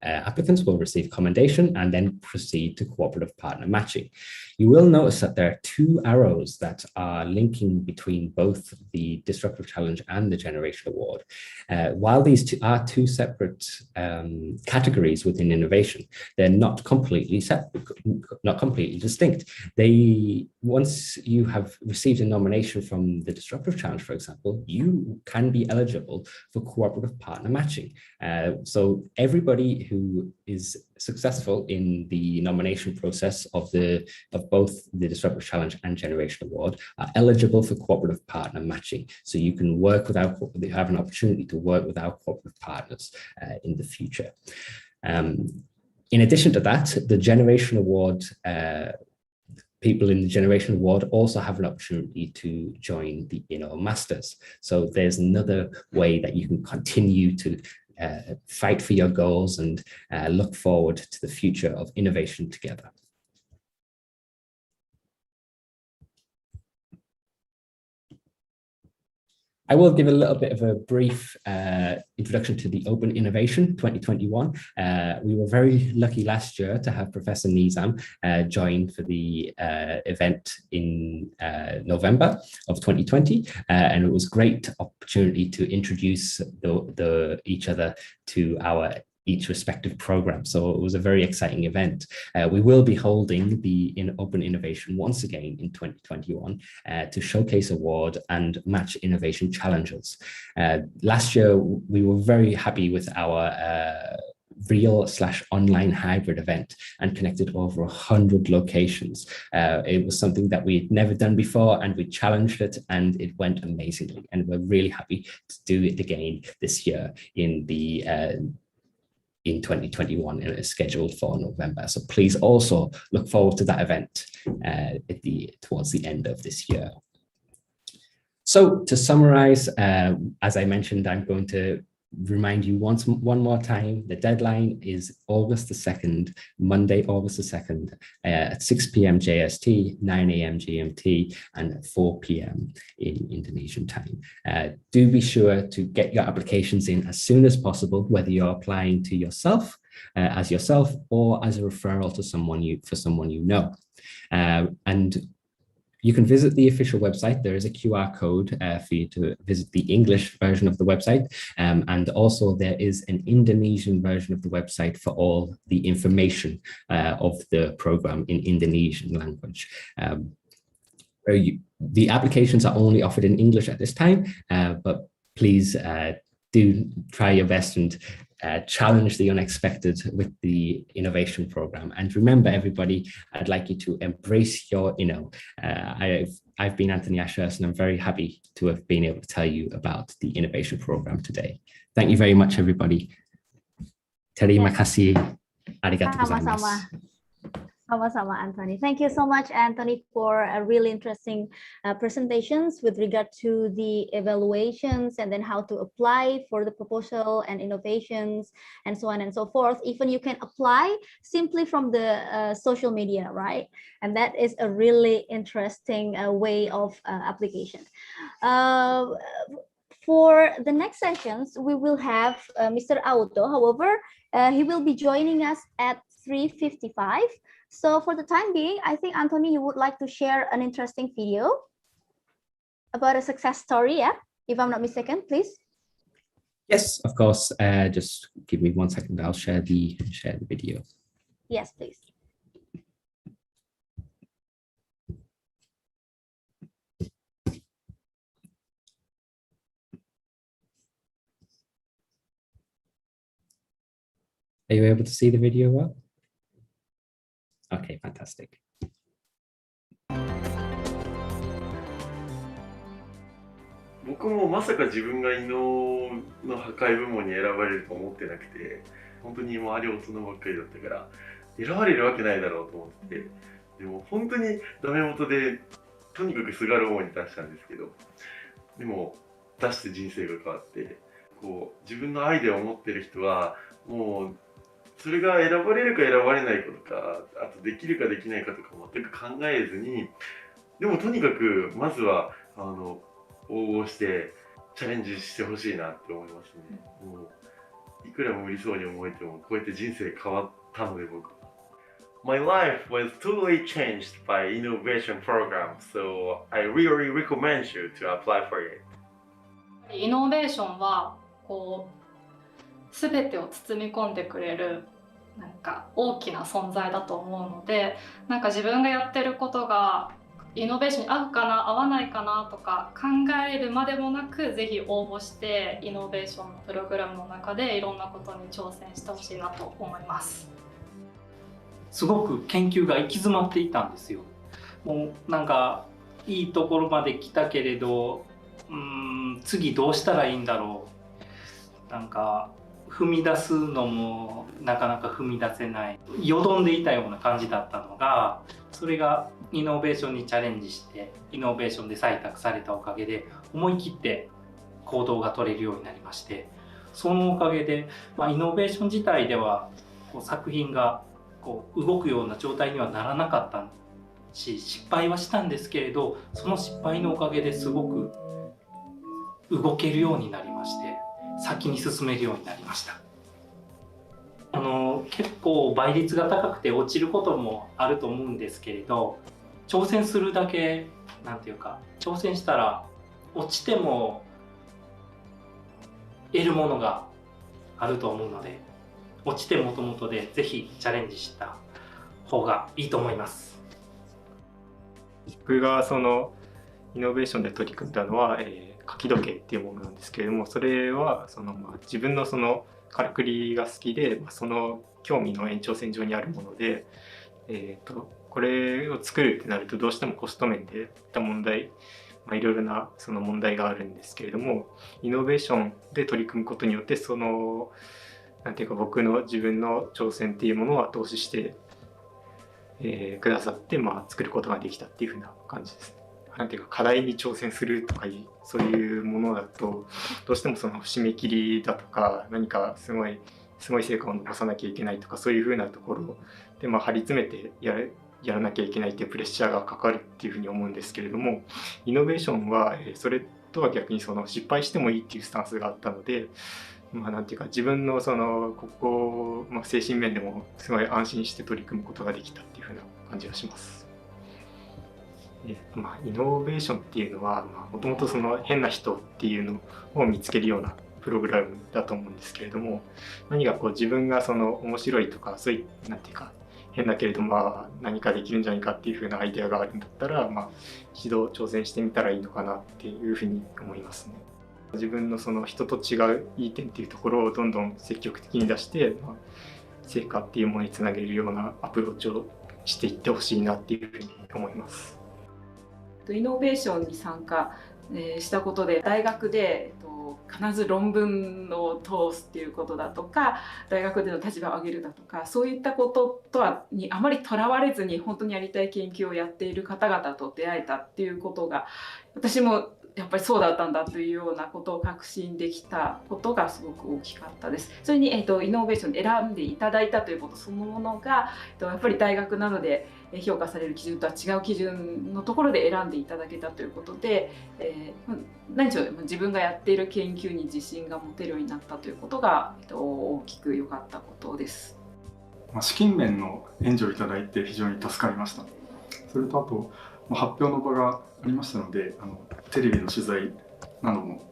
applicants will receive commendation and then proceed to cooperative partner matching. You will notice that there are 2 arrows that are linking between both the Disruptive Challenge and the Generation Award. While these are 2 separate categories within innovation, they're not completely separate, not completely distinct. Once you have received a nomination from the Disruptive Challenge, for example, you can be eligible for cooperative partner matching. So everybody who is successful in the nomination process of both the Disruptive Challenge and Generation Award are eligible for cooperative partner matching. So you can have an opportunity to work with our cooperative partners in the future. In addition to that, the Generation Award, people in the Generation Award also have an opportunity to join the INNO Masters. So there's another way that you can continue to fight for your goals and look forward to the future of innovation together. I will give a little bit of a brief introduction to the Open Innovation 2021. We were very lucky last year to have Professor Nizam join for the event in November of 2020, and it was a great opportunity to introduce each other to our each respective program. So it was a very exciting event. We will be holding the Open Innovation once again in 2021 to showcase award and match innovation challenges. Last year, we were very happy with our real/online hybrid event and connected over 100 locations. It was something that we'd never done before, and we challenged it, and it went amazingly. And we're really happy to do it again this year in 2021, and it's scheduled for November. So please also look forward to that event towards the end of this year. So to summarize, as I mentioned, I'm going to remind you one more time, the deadline is August the 2nd, Monday, August the 2nd, at 6 p.m. JST, 9 a.m. GMT, and 4 p.m. in Indonesian time. Do be sure to get your applications in as soon as possible, whether you're applying to yourself, as yourself, or as a referral to someone you know. And you can visit the official website. There is a QR code for you to visit the English version of the website. And also there is an Indonesian version of the website for all the information of the program in Indonesian language. The applications are only offered in English at this time, but please do try your best and challenge the unexpected with the innovation program. And remember, everybody, I'd like you to embrace your INNO. I've been Anthony Ashurst, and I'm very happy to have been able to tell you about the innovation program today. Thank you very much, everybody. Terima kasih. Arigatou gozaimasu. Sama-sama, Anthony. Thank you so much, Anthony, for a really interesting presentations with regard to the evaluations and then how to apply for the proposal and innovations and so on and so forth. Even you can apply simply from the social media, right? And that is a really interesting way of application. For the next sessions, we will have Mr. Auto. However, he will be joining us at 3:55. So for the time being, I think, Anthony, you would like to share an interesting video about a success story, yeah? If I'm not mistaken, please. Yes, of course. Just give me 1 second. I'll share the video. Yes, please. Are you able to see the video well? Okay, fantastic. 僕もまさか自分が異能の破壊部門に選ばれると思ってなくて、本当に周り大人ばっかりだったから選ばれるわけないだろうと思って、でも本当にダメ元でとにかくすがる思いに出したんですけど、でも出して人生が変わって、こう自分のアイデアを持ってる人はもうそれが選ばれるか選ばれないかとか、あとできるかできないかとか全く考えずに、でもとにかくまずは応募してチャレンジしてほしいなって思いますね。もういくら無理そうに思えてもこうやって人生変わったので僕。My life was totally changed by innovation program, so I really recommend you to apply for it. イノベーションはこう全てを包み込んでくれるなんか大きな存在だと思うので、なんか自分がやってることがイノベーションに合うかな合わないかなとか考えるまでもなく、ぜひ応募してイノベーションのプログラムの中でいろんなことに挑戦してほしいなと思います。すごく研究が行き詰まっていたんですよ。もうなんかいいところまで来たけれど、次どうしたらいいんだろう。なんか踏み出すのもなかなか踏み出せない、よどんでいたような感じだったのが、それがイノベーションにチャレンジしてイノベーションで採択されたおかげで思い切って行動が取れるようになりまして、そのおかげで、イノベーション自体ではこう作品がこう動くような状態にはならなかったし、失敗はしたんですけれど、その失敗のおかげですごく動けるようになりまして、先に進めるようになりました。結構倍率が高くて落ちることもあると思うんですけれど、挑戦するだけなんていうか、挑戦したら落ちても得るものがあると思うので、落ちてもともとでぜひチャレンジした方がいいと思います。僕がそのイノベーションで取り組んだのは、書き時計っていうものなんですけれども、それは自分のそのからくりが好きで、その興味の延長線上にあるもので、これを作るってなるとどうしてもコスト面でいった問題、いろいろなその問題があるんですけれども、イノベーションで取り組むことによってそのなんていうか僕の自分の挑戦っていうものを後押しして、くださって、作ることができたっていうふうな感じですね。なんていうか課題に挑戦するとかそういうものだとどうしてもその締め切りだとか何かすごい成果を残さなきゃいけないとかそういうふうなところで張り詰めてやらなきゃいけないっていうプレッシャーがかかるっていうふうに思うんですけれども、イノベーションはそれとは逆にその失敗してもいいっていうスタンスがあったので、なんていうか自分の精神面でもすごい安心して取り組むことができたっていうふうな感じがします。イノベーションっていうのはもともとその変な人っていうのを見つけるようなプログラムだと思うんですけれども、何か自分がその面白いとかそういうなんていうか変だけれど何かできるんじゃないかっていう風なアイデアがあるんだったら一度挑戦してみたらいいのかなっていうふうに思いますね。自分のその人と違ういい点っていうところをどんどん積極的に出して成果っていうものにつなげるようなアプローチをしていってほしいなっていうふうに思います。イノベーションに参加したことで大学で必ず論文を通すっていうことだとか大学での立場を上げるだとかそういったことにあまりとらわれずに本当にやりたい研究をやっている方々と出会えたっていうことが私もやっぱりそうだったんだというようなことを確信できたことがすごく大きかったです。それに、イノベーションで選んでいただいたということそのものがやっぱり大学などで評価される基準とは違う基準のところで選んでいただけたということで、何しろ自分がやっている研究に自信が持てるようになったということが、大きく良かったことです。資金面の援助をいただいて非常に助かりました。それとあと発表の場がありましたのでテレビの取材なども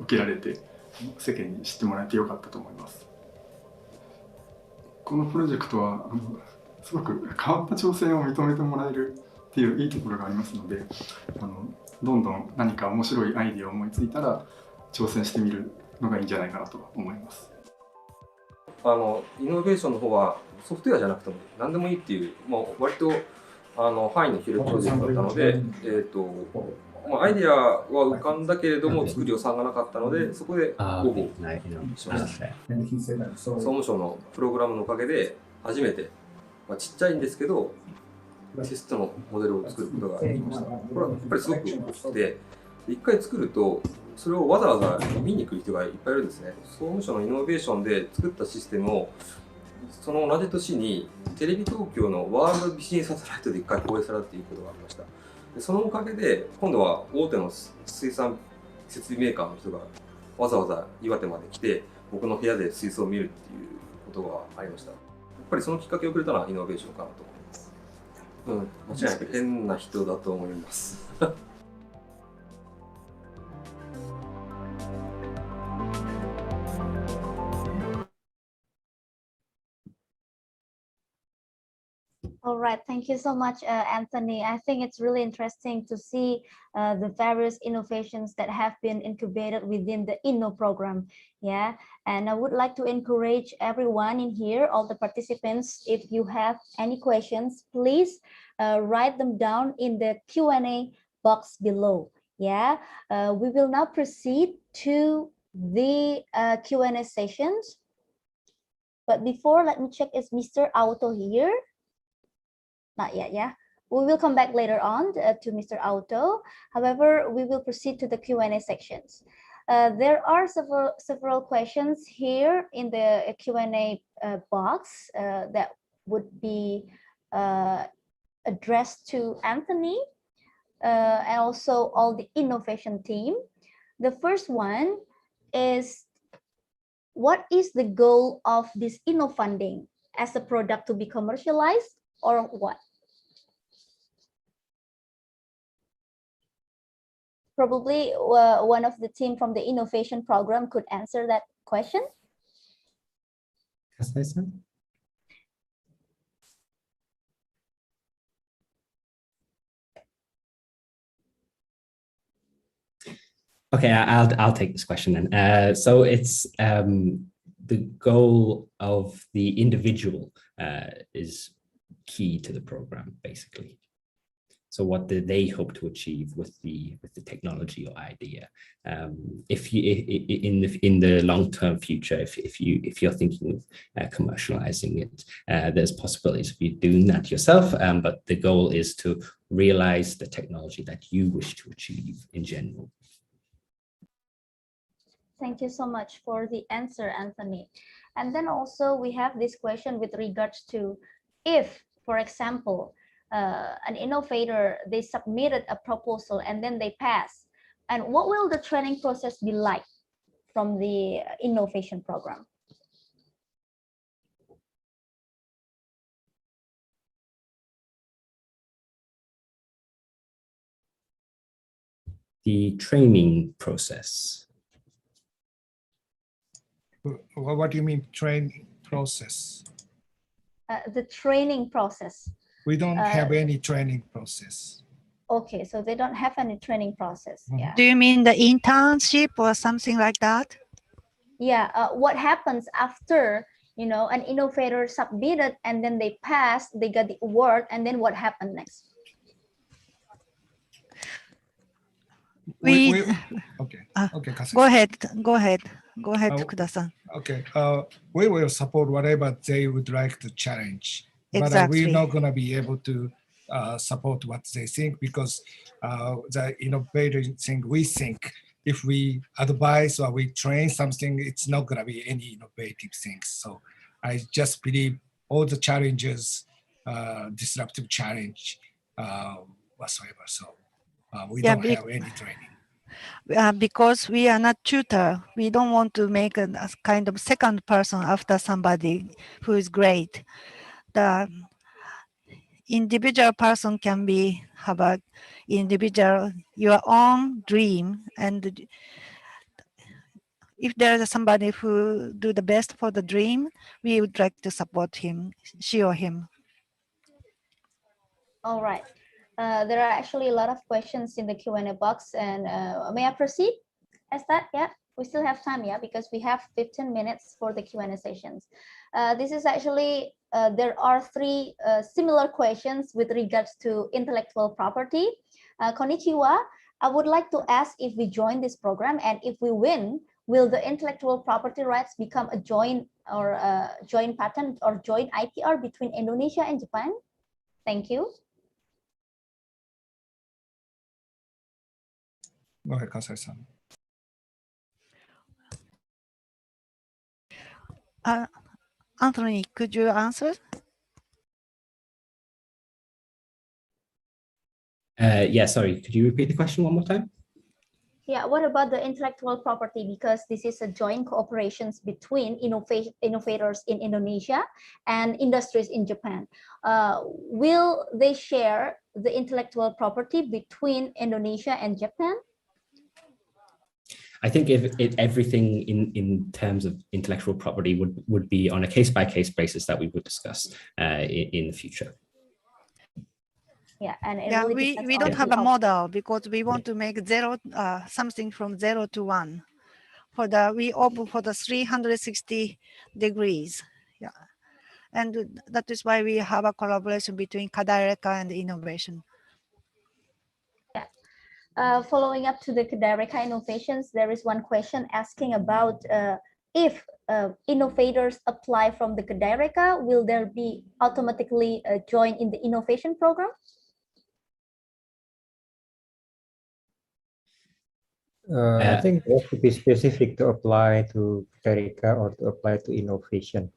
受けられて世間に知ってもらえてよかったと思います。このプロジェクトはすごく変わった挑戦を認めてもらえるっていういいところがありますのでどんどん何か面白いアイディアを思いついたら挑戦してみるのがいいんじゃないかなと思います。イノベーションの方はソフトウェアじゃなくても何でもいいっていう割と範囲の広いプロジェクトだったので、アイディアは浮かんだけれども作る予算がなかったのでそこで応募しました。総務省のプログラムのおかげで初めて、ちっちゃいんですけどテストのモデルを作ることができました。これはやっぱりすごく大きくて一回作るとそれをわざわざ見に来る人がいっぱいいるんですね。総務省のイノベーションで作ったシステムをその同じ年にテレビ東京のワールドビジネスサテライトで一回放映されたということがありました。でそのおかげで今度は大手の水産設備メーカーの人がわざわざ岩手まで来て僕の部屋で水槽を見るっていうことがありました。やっぱりそのきっかけをくれたのはイノベーションかなと思います。間違いなく変な人だと思います。All right, thank you so much, Anthony. I think it's really interesting to see the various innovations that have been incubated within the INNO program. Yeah, and I would like to encourage everyone in here, all the participants, if you have any questions, please write them down in the Q&A box below. Yeah, we will now proceed to the Q&A sessions. But before, let me check, is Mr. Auto here? Not yet, yeah. We will come back later on to Mr. Auto. However, we will proceed to the Q&A sections. There are several questions here in the Q&A box that would be addressed to Anthony and also all the innovation team. The first one is, what is the goal of this INNO funding? As a product to be commercialized, or what? Probably one of the team from the innovation program could answer that question. Okay, I'll take this question then. So it's the goal of the individual is key to the program, basically. So what do they hope to achieve with the technology or idea? If you in the long-term future, if you're thinking of commercializing it, there's possibilities of you doing that yourself. But the goal is to realize the technology that you wish to achieve in general. Thank you so much for the answer, Anthony. And then also we have this question with regards to if, for example, an innovator, they submitted a proposal and then they pass, and what will the training process be like from the innovation program? The training process. What do you mean training process? The training process. We don't have any training process. Okay, so they don't have any training process. Yeah. Do you mean the internship or something like that? Yeah. What happens after, you know, an innovator submitted and then they passed, they got the award, and then what happened next? Okay. Go ahead, Kuda-san. Okay. We will support whatever they would like to challenge. Exactly. But we're not going to be able to support what they think, because the innovator thing, we think if we advise or we train something, it's not going to be any innovative things. So I just believe all the challenges, disruptive challenge whatsoever. So we don't have any training. Because we are not tutor, we don't want to make a kind of second person after somebody who is great. The individual person can have a individual, your own dream, and if there is somebody who do the best for the dream, we would like to support him, she or him. All right. There are actually a lot of questions in the Q&A box, and may I proceed? Yeah, we still have time, yeah, because we have 15 minutes for the Q&A sessions. This is actually, there are 3 similar questions with regards to intellectual property. Konnichiwa, I would like to ask if we join this program and if we win, will the intellectual property rights become a joint or joint patent or joint IPR between Indonesia and Japan? Thank you. Go ahead, Kasai-san. Anthony, could you answer? Yeah, sorry, could you repeat the question one more time? Yeah, what about the intellectual property? Because this is a joint cooperations between innovators in Indonesia and industries in Japan. Will they share the intellectual property between Indonesia and Japan? I think if everything in terms of intellectual property would be on a case-by-case basis that we would discuss in the future. Yeah, and yeah, we don't have a model because we want to make something from 0 to 1. We open for the 360 degrees. Yeah, and that is why we have a collaboration between Kedaireka and Innovation. Following up to the Kedaireka innovations, there is one question asking about if innovators apply from the Kedaireka, will there be automatically join in the innovation program? I think it has to be specific to apply to Kedaireka or to apply to innovation.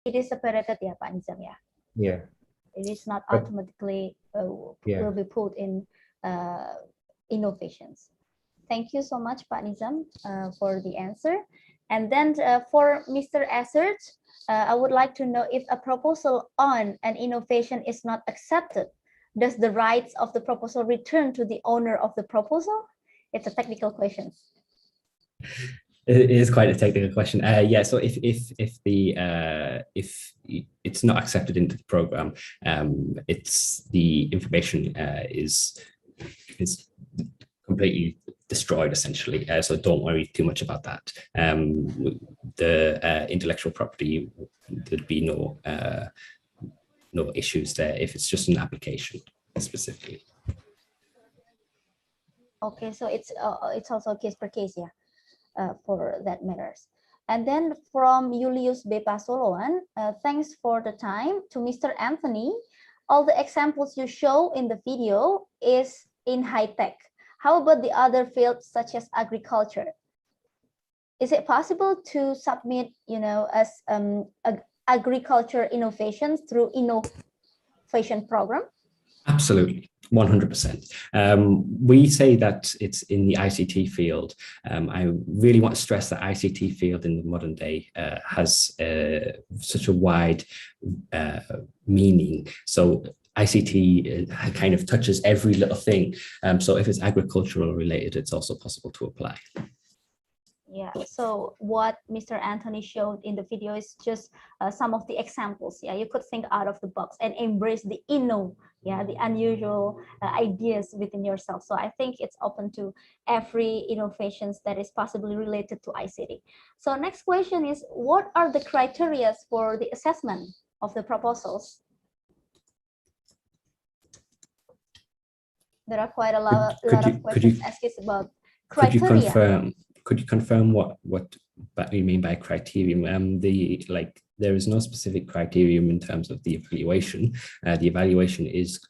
It is separated, yeah, Pak Nizam, yeah. Yeah. It is not automatically will be put in innovations. Thank you so much, Pak Nizam, for the answer. And then for Mr. Assert, I would like to know if a proposal on an innovation is not accepted, does the rights of the proposal return to the owner of the proposal? It's a technical question. It is quite a technical question. Yeah, so if it's not accepted into the program, it's the information is completely destroyed essentially. So don't worry too much about that. The intellectual property, there'd be no issues there if it's just an application. specifically. Okay, so it's also case per case, yeah, for that matters. And then from Julius B. Pasoloan, thanks for the time. To Mr. Anthony, all the examples you show in the video is in high tech. How about the other fields such as agriculture? Is it possible to submit, as agriculture innovations through INNO-vation program? Absolutely, 100%. We say that it's in the ICT field. I really want to stress that ICT field in the modern day has such a wide meaning. So ICT kind of touches every little thing. So if it's agricultural related, it's also possible to apply. Yeah, so what Mr. Anthony showed in the video is just some of the examples. Yeah, you could think out of the box and embrace the the unusual ideas within yourself. So I think it's open to every innovations that is possibly related to ICT. So next question is, what are the criteria for the assessment of the proposals? There are quite a lot of questions asked about criteria. Could you confirm what you mean by criterion? There is no specific criterion in terms of the evaluation. The evaluation is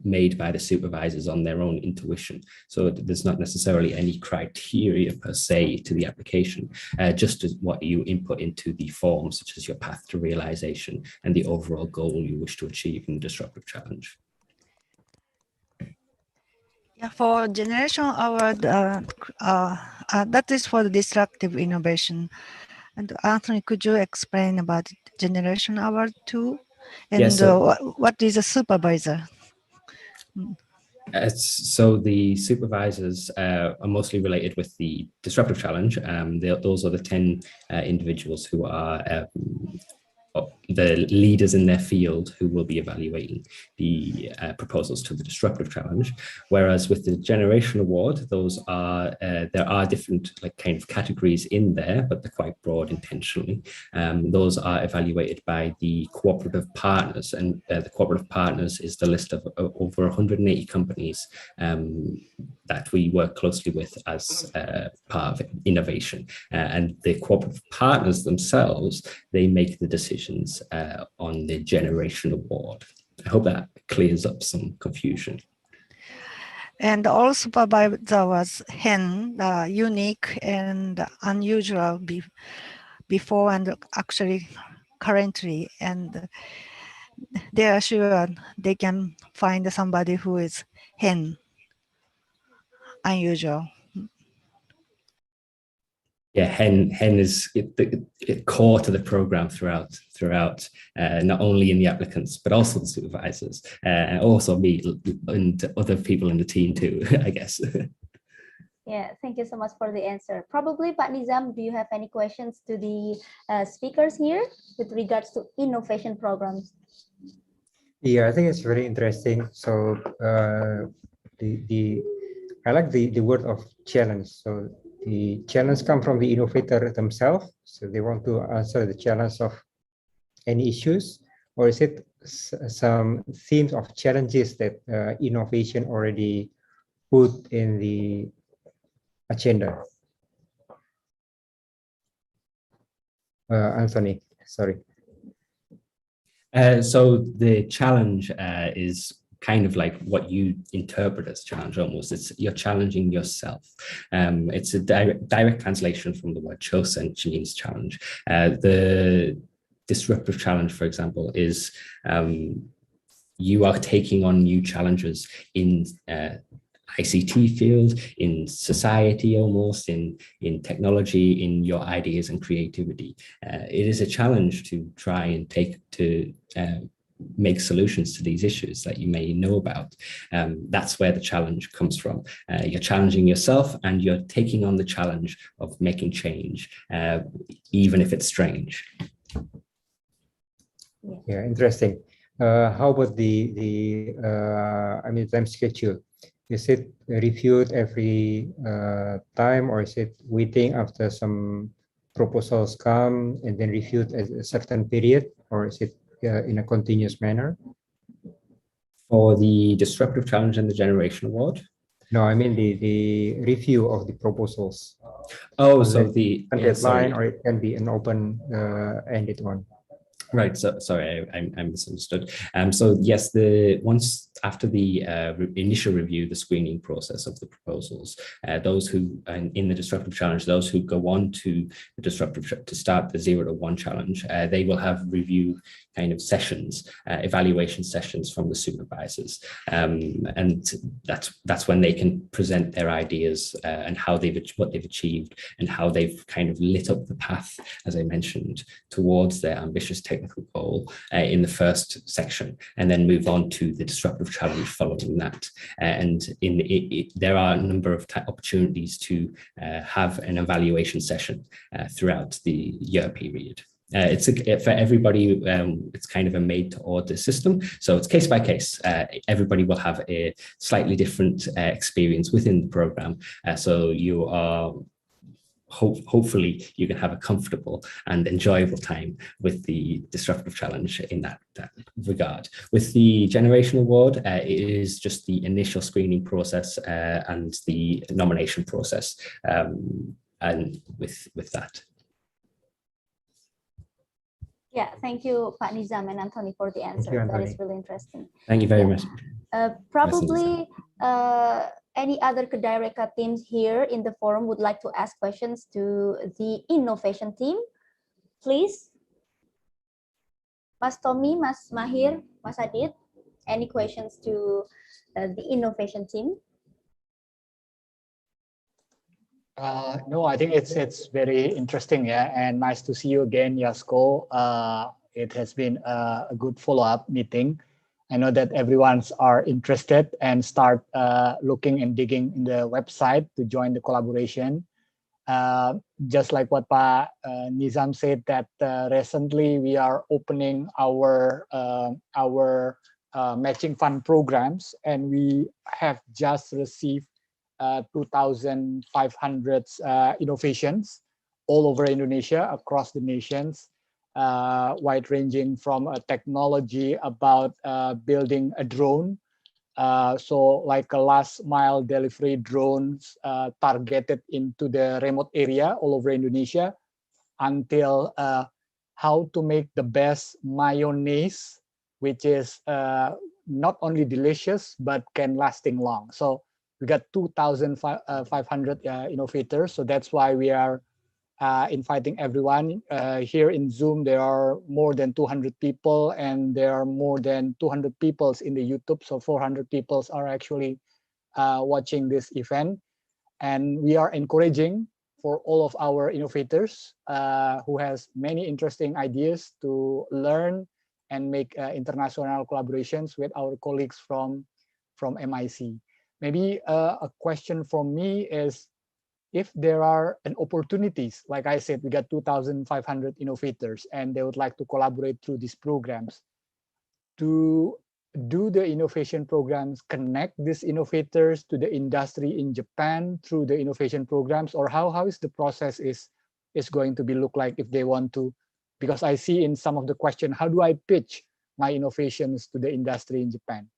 made by the supervisors on their own intuition. So there's not necessarily any criteria per se to the application, just as what you input into the form, such as your path to realization and the overall goal you wish to achieve in the disruptive challenge. Yeah, for Generation Award, that is for the disruptive innovation. And Anthony, could you explain about Generation Award too? And Yeah, so, what is a supervisor? So the supervisors are mostly related with the disruptive challenge. Those are the 10 individuals who are the leaders in their field who will be evaluating the proposals to the disruptive challenge. Whereas with the Generation Award, those are there are different kind of categories in there, but they're quite broad intentionally. Those are evaluated by the cooperative partners, and the cooperative partners is the list of over 180 companies that we work closely with as part of innovation. And the cooperative partners themselves, they make the decisions on the Generation Award. I hope that clears up some confusion. And all supervisor was unique and unusual before and actually currently, and they are sure they can find somebody who is unusual. Yeah, HEN is core to the program throughout, not only in the applicants, but also the supervisors, and also me and other people in the team too, I guess. Yeah, thank you so much for the answer. Probably, Pak Nizam, do you have any questions to the speakers here with regards to innovation programs? Yeah, I think it's very interesting. So I like the word of challenge. So the challenge comes from the innovator themselves. So they want to answer the challenge of any issues, or is it some themes of challenges that innovation already put in the agenda? Anthony, sorry. So the challenge is kind of like what you interpret as challenge almost. You're challenging yourself. It's a direct translation from the word chosen, which means challenge. The disruptive challenge, for example, is you are taking on new challenges in ICT field, in society almost, in technology, in your ideas and creativity. It is a challenge to try and make solutions to these issues that you may know about. That's where the challenge comes from. You're challenging yourself and you're taking on the challenge of making change, even if it's strange. Yeah, interesting. How about the time schedule? Is it reviewed every time, or is it waiting after some proposals come and then reviewed at a certain period, or is it in a continuous manner? For the Disruptive Challenge and the Generation Award? No, I mean the review of the proposals. Oh, so the deadline, or it can be an open-ended one. Right. So sorry, I misunderstood. So yes, once after the initial review, the screening process of the proposals, those who in the Disruptive Challenge, those who go on to the Disruptive to start the 0 to 1 challenge, they will have review kind of sessions, evaluation sessions from the supervisors, and that's when they can present their ideas and what they've achieved and how they've kind of lit up the path, as I mentioned, towards their ambitious technical goal in the first section, and then move on to the Disruptive Challenge following that. And there are a number of opportunities to have an evaluation session throughout the year period. It's for everybody, it's kind of a made to order system. So it's case by case. Everybody will have a slightly different experience within the program. So you are hopefully you can have a comfortable and enjoyable time with the Disruptive Challenge in that regard. With the Generation Award, it is just the initial screening process and the nomination process, and with that. Yeah, thank you, Pak Nizam and Anthony, for the answer. That is really interesting. Thank you very much. Probably any other Kedaireka teams here in the forum would like to ask questions to the innovation team, please. Mas Tommy, Mas Mahir, Mas Adit, any questions to the innovation team? No, I think it's very interesting, yeah, and nice to see you again, Yasko. It has been a good follow-up meeting. I know that everyone's are interested and start looking and digging in the website to join the collaboration. Just like what Pa Nizam said, that recently we are opening our matching fund programs, and we have just received 2,500 innovations all over Indonesia, across the nations, wide-ranging from a technology about building a drone, so like a last-mile delivery drones targeted into the remote area all over Indonesia, until how to make the best mayonnaise, which is not only delicious but can lasting long. So we got 2,500 innovators. So that's why we are inviting everyone. Here in Zoom, there are more than 200 people, and there are more than 200 people in the YouTube. So 400 people are actually watching this event. And we are encouraging for all of our innovators who has many interesting ideas to learn and make international collaborations with our colleagues from MIC. Maybe a question from me is, if there are opportunities, like I said, we got 2,500 innovators and they would like to collaborate through these programs, to do the innovation programs connect these innovators to the industry in Japan through the innovation programs, or how is the process is going to be look like if they want to? Because I see in some of the question, how do I pitch my innovations to the industry in Japan?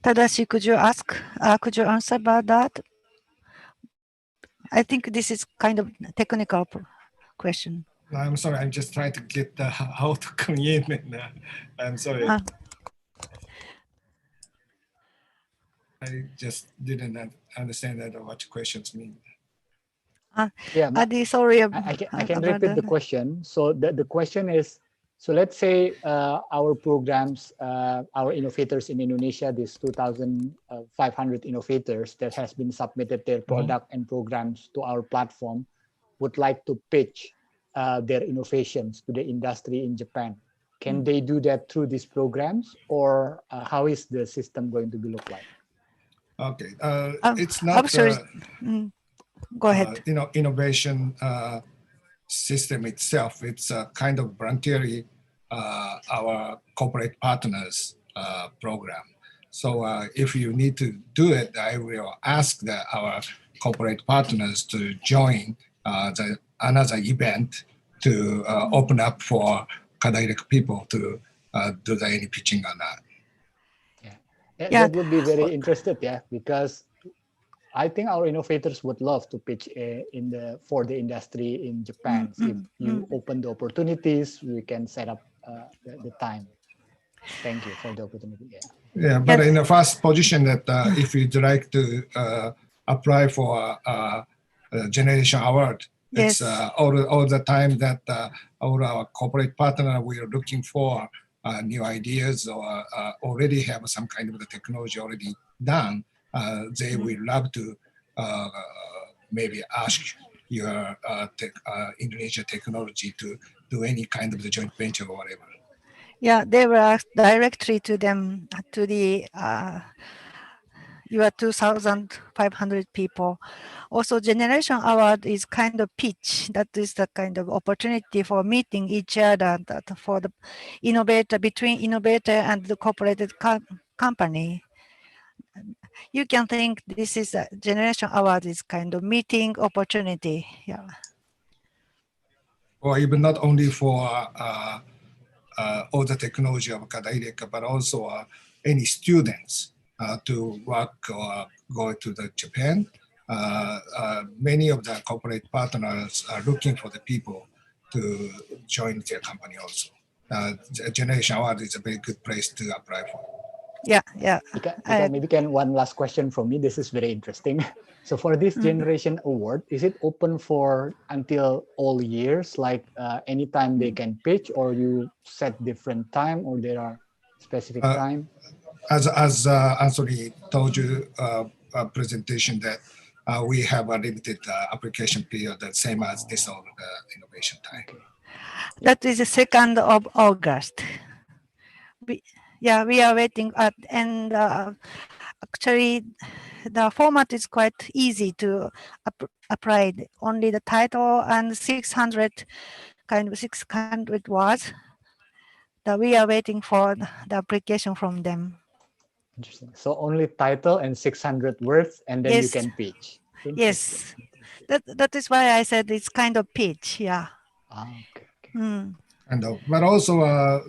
Tadashi, could you answer about that? I think this is kind of technical question. I'm sorry, I'm just trying to get how to come in, and I'm sorry. I just didn't understand that what your questions mean. Yeah, Adi, sorry. I can repeat the question. So the question is, so let's say our programs, our innovators in Indonesia, these 2,500 innovators that has been submitted their product and programs to our platform, would like to pitch their innovations to the industry in Japan. Can they do that through these programs, or how is the system going to be look like? Okay, it's not go ahead. Innovation system itself. It's a kind of voluntary our corporate partners program. So if you need to do it, I will ask our corporate partners to join another event to open up for Kedaireka people to do any pitching on that. That would be very interested, because I think our innovators would love to pitch for the industry in Japan. If you open the opportunities, we can set up the time. Thank you for the opportunity. Yeah, but in the first position that if you'd like to apply for a generation award, it's all the time that all our corporate partner, we are looking for new ideas or already have some kind of the technology already done. They will love to maybe ask your Indonesia technology to do any kind of the joint venture or whatever. Yeah, they will ask directly to them, to the your 2,500 people. Also, Generation Award is kind of pitch. That is the kind of opportunity for meeting each other, that for the innovator, between innovator and the corporate company. You can think this is a Generation Award is kind of meeting opportunity. Yeah. Or even not only for all the technology of Kedaireka, but also any students to work or go to the Japan. Many of the corporate partners are looking for the people to join their company also. Generation Award is a very good place to apply for. Yeah. Maybe one last question from me. This is very interesting. So for this Generation Award, is it open for until all years? Like anytime they can pitch, or you set different time, or there are specific time? As Anthony told you, presentation that we have a limited application period, the same as this on the innovation time. That is the 2nd of August. We are waiting at, and actually the format is quite easy to apply. Only the title and 600 words. That we are waiting for the application from them. Interesting. So only title and 600 words, and then you can pitch. Yes, that is why I said it's kind of pitch. Yeah. Okay. And but also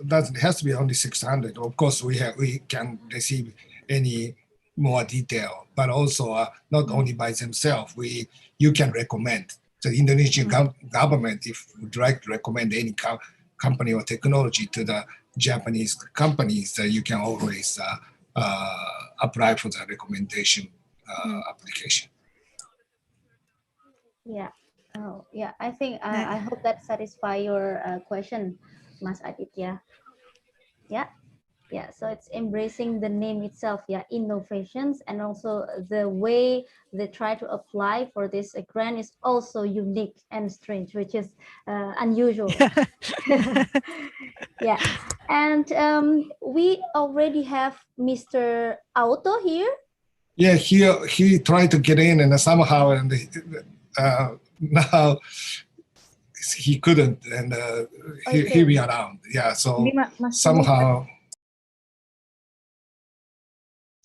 that has to be only 600. Of course, we can receive any more detail, but also not only by themselves. You can recommend the Indonesian government, if would like to recommend any company or technology to the Japanese companies, you can always apply for the recommendation application. Yeah. Oh, yeah. I think I hope that satisfy your question, Mas Aditya. Yeah. So it's embracing the name itself. Yeah, innovations, and also the way they try to apply for this grant is also unique and strange, which is unusual. Yeah. And we already have Mr. Auto here. Yeah, he tried to get in, and somehow, and now he couldn't, and he be around. Yeah, so somehow.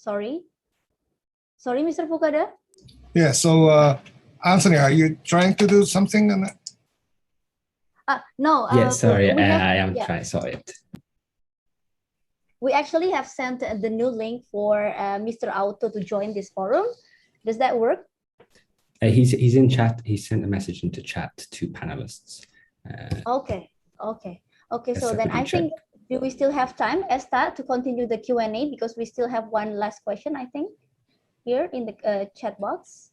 Sorry, Mr. Fukada. Yeah, so Anthony, are you trying to do something on that? No. Sorry, I am trying. Sorry. We actually have sent the new link for Mr. Auto to join this forum. Does that work? He's in chat. He sent a message into chat to panelists. Okay. So then I think, do we still have time, Esther, to continue the Q&A, because we still have one last question, I think, here in the chat box.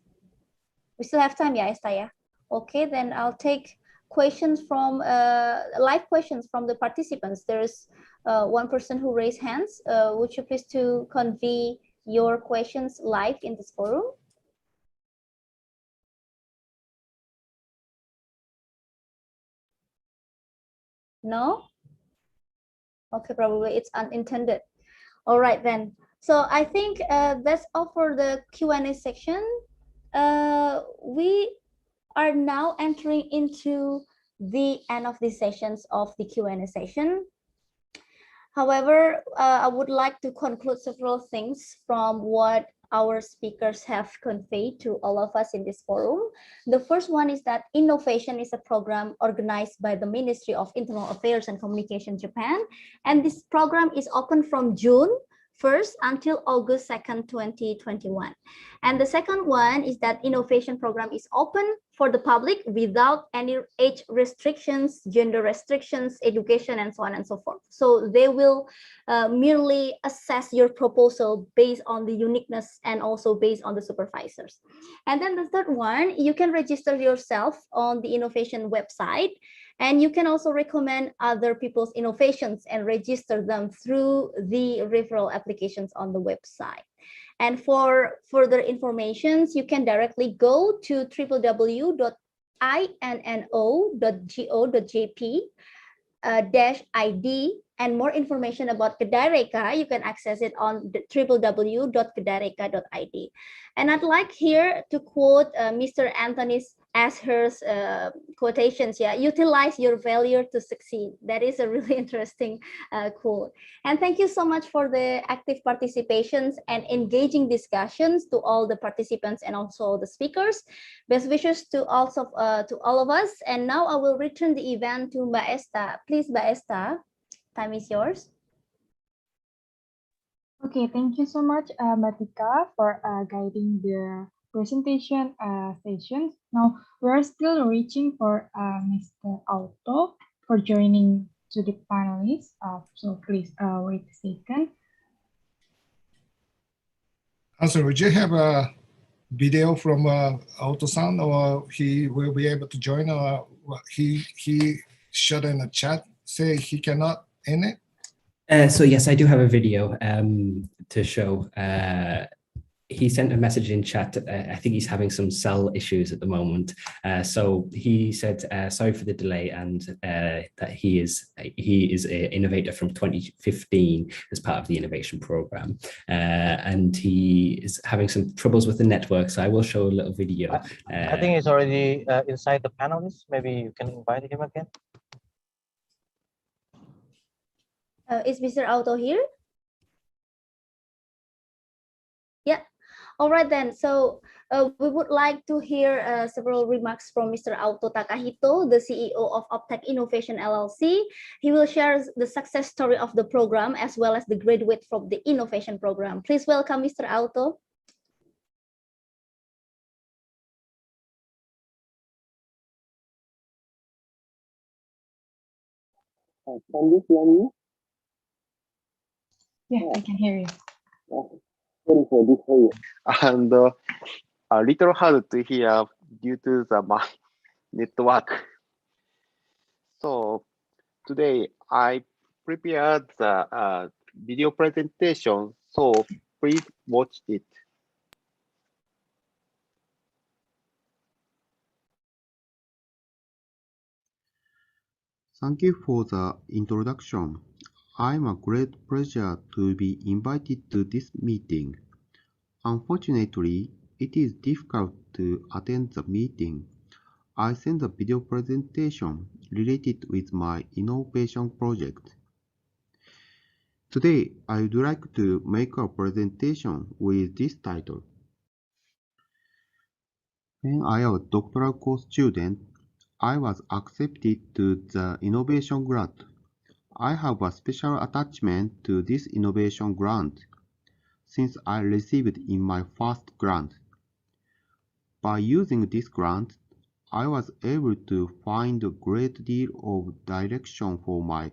We still have time, yeah, Esther, yeah? Okay, then I'll take questions from, live questions from the participants. There's one person who raised hands. Would you please to convey your questions live in this forum? No? Okay, probably it's unintended. All right then. So I think that's all for the Q&A section. We are now entering into the end of the sessions of the Q&A session. However, I would like to conclude several things from what our speakers have conveyed to all of us in this forum. The first one is that Innovation is a program organized by the Ministry of Internal Affairs and Communication Japan. And this program is open from June 1st until August 2nd, 2021. And the second one is that Innovation program is open for the public without any age restrictions, gender restrictions, education, and so on and so forth. So they will merely assess your proposal based on the uniqueness and also based on the supervisors. And then the third one, you can register yourself on the Innovation website, and you can also recommend other people's innovations and register them through the referral applications on the website. And for further information, you can directly go to www.inno.go.jp -id, and more information about Kedaireka, you can access it on www.kedaireka.id. And I'd like here to quote Mr. Anthony Asher's quotations. Yeah, utilize your failure to succeed. That is a really interesting quote. And thank you so much for the active participations and engaging discussions to all the participants and also the speakers. Best wishes to all of us. And now I will return the event to Mbak Esta. Please, Mbak Esta, time is yours. Okay, thank you so much, Mbak Tika, for guiding the presentation sessions. Now, we're still reaching for Mr. Auto for joining to the panelists. So please wait a second. Also, would you have a video from Auto-san, or he will be able to join, or he showed in the chat, say he cannot in it? So yes, I do have a video to show. He sent a message in chat. I think he's having some cell issues at the moment. So he said, sorry for the delay, and that he is an innovator from 2015 as part of the innovation program. And he is having some troubles with the network. So I will show a little video. I think he's already inside the panelists. Maybe you can invite him again. Is Mr. Auto here? Yeah. All right then. So we would like to hear several remarks from Mr. Auto Takahito, the CEO of Optech Innovation LLC. He will share the success story of the program as well as the graduate from the innovation program. Please welcome Mr. Auto. Can you hear me? Yeah, I can hear you. Sorry for this area. And a little hard to hear due to the network. So today I prepared the video presentation, so please watch it. Thank you for the introduction. I'm a great pleasure to be invited to this meeting. Unfortunately, it is difficult to attend the meeting. I sent a video presentation related with my innovation project. Today, I would like to make a presentation with this title. When I was a doctoral course student, I was accepted to the innovation grant. I have a special attachment to this innovation grant since I received in my first grant. By using this grant, I was able to find a great deal of direction for my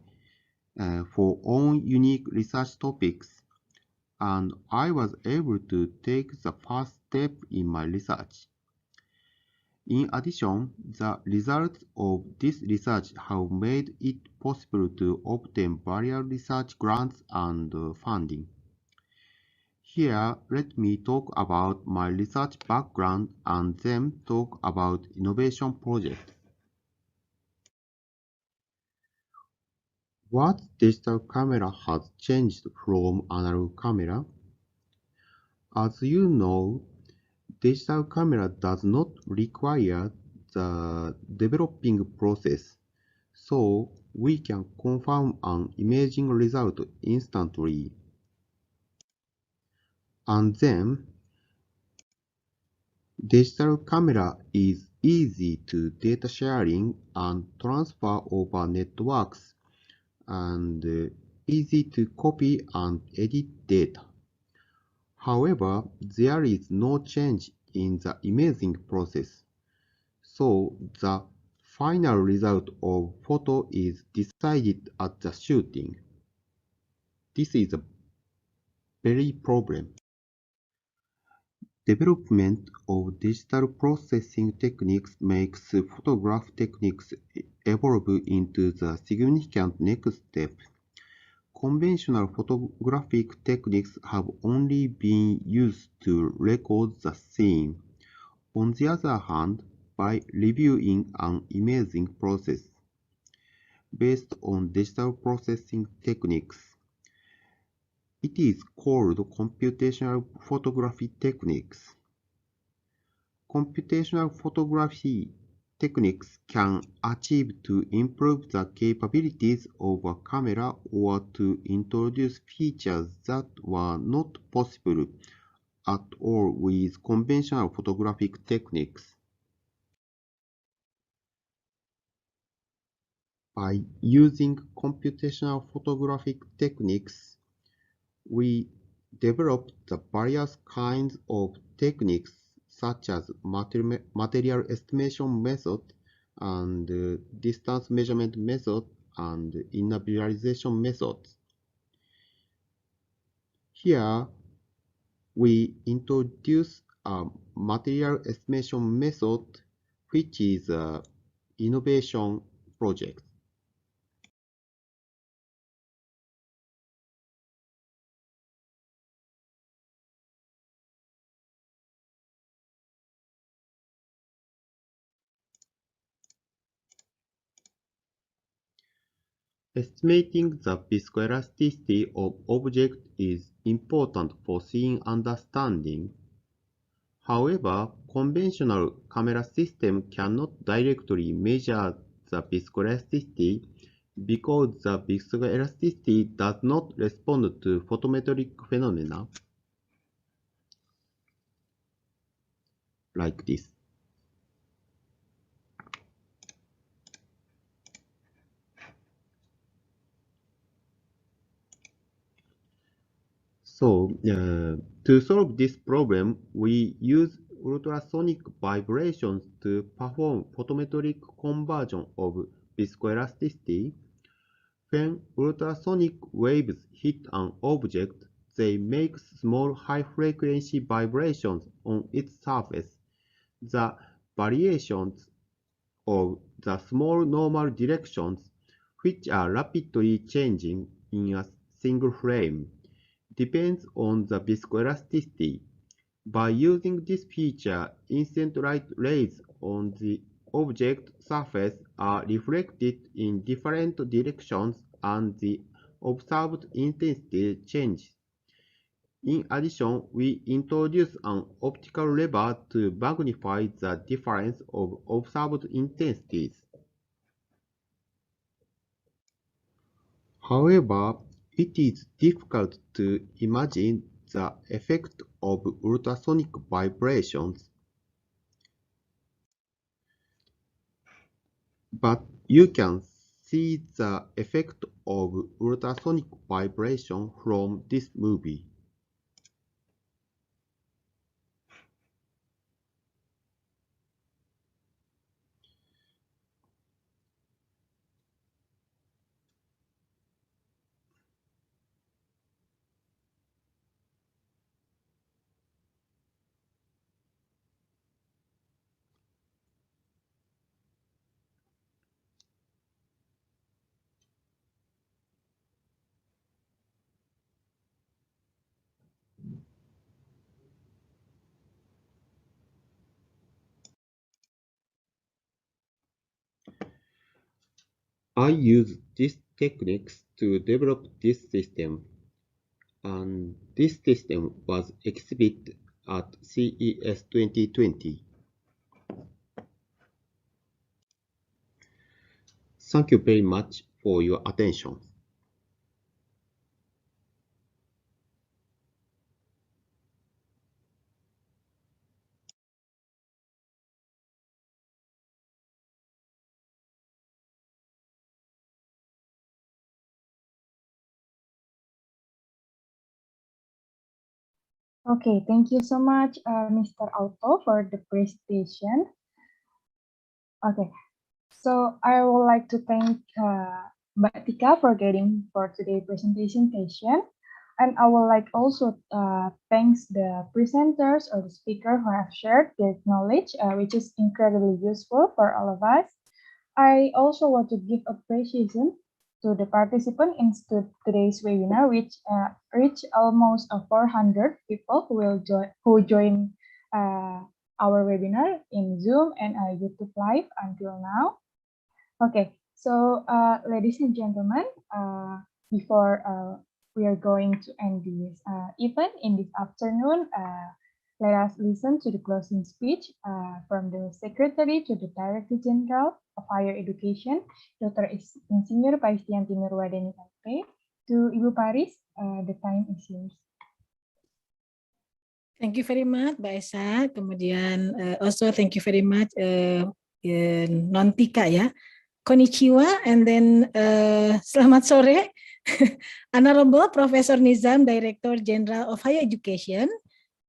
own unique research topics, and I was able to take the first step in my research. In addition, the results of this research have made it possible to obtain various research grants and funding. Here, let me talk about my research background and then talk about innovation project. What digital camera has changed from analog camera? As you know, digital camera does not require the developing process, so we can confirm an imaging result instantly. And then, Digital camera is easy to data sharing and transfer over networks and easy to copy and edit data. However, there is no change in the imaging process, so the final result of photo is decided at the shooting. This is a very problem. Development of digital processing techniques makes photograph techniques evolve into the significant next step. Conventional photographic techniques have only been used to record the scene. On the other hand, by reviewing an imaging process based on digital processing techniques, it is called computational photography techniques. Computational photography techniques can achieve to improve the capabilities of a camera or to introduce features that were not possible at all with conventional photographic techniques. By using computational photographic techniques, we developed the various kinds of techniques such as material estimation method and distance measurement method and inner visualization methods. Here, we introduce a material estimation method, which is an innovation project. Estimating the viscoelasticity of objects is important for scene understanding. However, conventional camera systems cannot directly measure the viscoelasticity because the viscoelasticity does not respond to photometric phenomena like this. So, to solve this problem, we use ultrasonic vibrations to perform photometric conversion of viscoelasticity. When ultrasonic waves hit an object, they make small high-frequency vibrations on its surface. The variations of the small normal directions, which are rapidly changing in a single frame, depends on the viscoelasticity. By using this feature, incident light rays on the object surface are reflected in different directions and the observed intensity changes. In addition, we introduce an optical lever to magnify the difference of observed intensities. However, it is difficult to imagine the effect of ultrasonic vibrations. But you can see the effect of ultrasonic vibration from this movie. I use these techniques to develop this system, and this system was exhibited at CES 2020. Thank you very much for your attention. Okay, thank you so much, Mr. Auto, for the presentation. Okay, so I would like to thank Mbak Tika for getting for today's presentation session. And I would like also thanks the presenters or the speaker who have shared their knowledge, which is incredibly useful for all of us. I also want to give appreciation to the participant in today's webinar, which reached almost 400 people who join our webinar in Zoom and YouTube Live until now. Okay, so ladies and gentlemen, before we are going to end this event in this afternoon, let us listen to the closing speech from the Secretary to the Director General of Higher Education, Dr. Insinyur Paistianti Nurwadeni MP. To Ibu Paris, the time is yours. Thank you very much, Mbak Esa. Kemudian also thank you very much Nontika ya. Konnichiwa, and then selamat sore, Honorable Professor Nizam, Director General of Higher Education,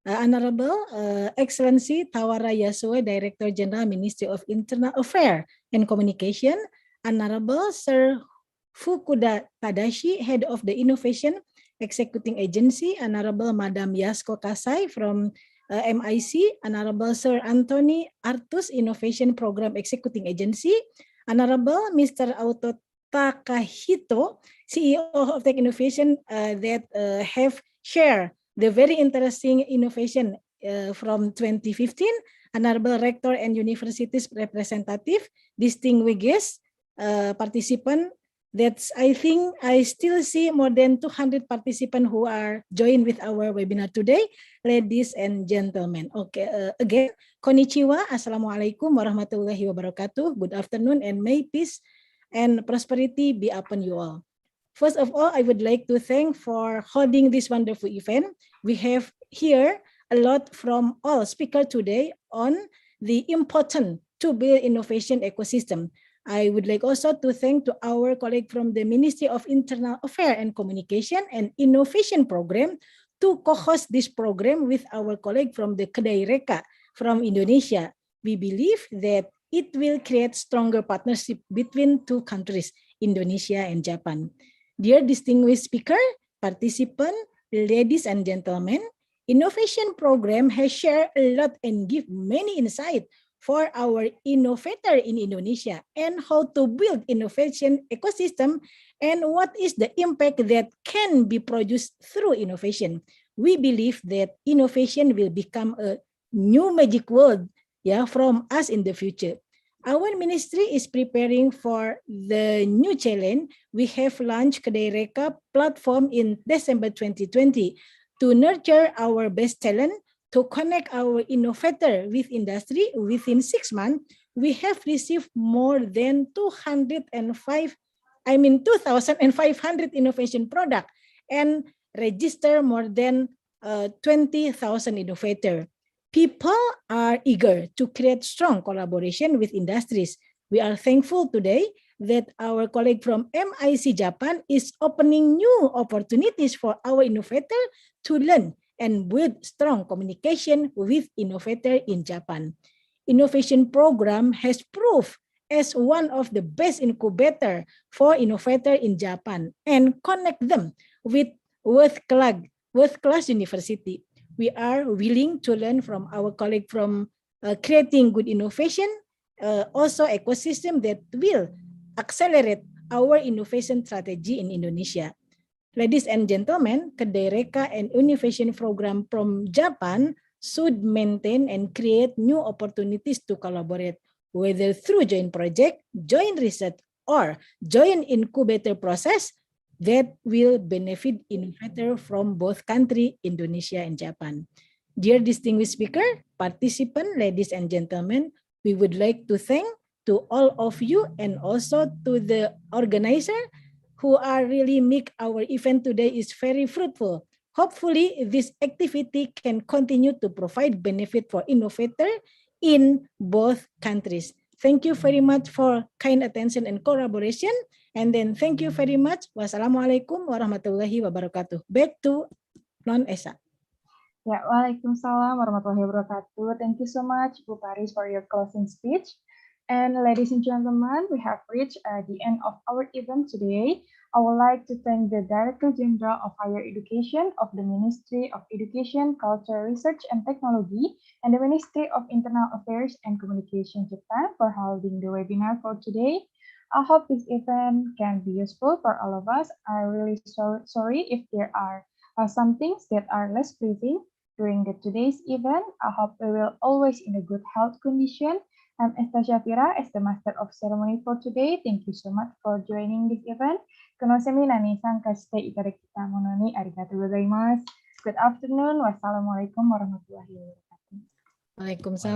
Honorable Excellency Tawara Yasue, Director General, Ministry of Internal Affairs and Communication, Honorable Sir Fukuda Tadashi, Head of the Innovation Executing Agency, Honorable Madam Yasko Kasai from MIC, Honorable Sir Anthony Artus, Innovation Program Executing Agency, Honorable Mr. Auto Takahito, CEO of Tech Innovation, that have shared the very interesting innovation from 2015, Honorable Rector and Universities Representative, distinguished guests, participant. That's, I think I still see more than 200 participants who are joined with our webinar today, ladies and gentlemen. Okay, again, konnichiwa, assalamualaikum warahmatullahi wabarakatuh. Good afternoon, and may peace and prosperity be upon you all. First of all, I would like to thank for holding this wonderful event. We have here a lot from all speakers today on the important to build innovation ecosystem. I would like also to thank to our colleague from the Ministry of Internal Affairs and Communication and Innovation Program to co-host this program with our colleague from the Kedaireka from Indonesia. We believe that it will create stronger partnership between two countries, Indonesia and Japan. Dear distinguished speaker, participant, ladies and gentlemen, Innovation Program has shared a lot and give many insight for our innovator in Indonesia and how to build innovation ecosystem and what is the impact that can be produced through innovation. We believe that innovation will become a new magic word from us in the future. Our ministry is preparing for the new challenge. We have launched Kedaireka platform in December 2020 to nurture our best talent, to connect our innovator with industry. Within 6 months, we have received more than 2,500 innovation product and register more than 20,000 innovators. People are eager to create strong collaboration with industries. We are thankful today that our colleague from MIC Japan is opening new opportunities for our innovator to learn and build strong communication with innovator in Japan. Innovation Program has proved as one of the best incubator for innovator in Japan and connect them with world-class university. We are willing to learn from our colleague from creating good innovation, also ecosystem that will accelerate our innovation strategy in Indonesia. Ladies and gentlemen, Kedaireka and Innovation Program from Japan should maintain and create new opportunities to collaborate, whether through joint project, joint research, or joint incubator process that will benefit innovators from both countries, Indonesia and Japan. Dear distinguished speaker, participant, ladies and gentlemen, we would like to thank to all of you and also to the organizer who are really make our event today is very fruitful. Hopefully, this activity can continue to provide benefit for innovators in both countries. Thank you very much for kind attention and collaboration. And then thank you very much. Wassalamualaikum warahmatullahi wabarakatuh. Back to Non Esa. Ya, Waalaikumsalam warahmatullahi wabarakatuh. Thank you so much, Bu Paris, for your closing speech. And ladies and gentlemen, we have reached the end of our event today. I would like to thank the Director General of Higher Education of the Ministry of Education, Culture, Research and Technology and the Ministry of Internal Affairs and Communication Japan for holding the webinar for today. I hope this event can be useful for all of us. I'm really sorry if there are some things that are less pleasing during today's event. I hope we will always in a good health condition. I'm Esta Shafira as the Master of Ceremony for today. Thank you so much for joining this event. Konosemi nani sankashite itarekita mono ni arigatou gozaimasu. Good afternoon. Wassalamualaikum warahmatullahi wabarakatuh. Waalaikumsalam.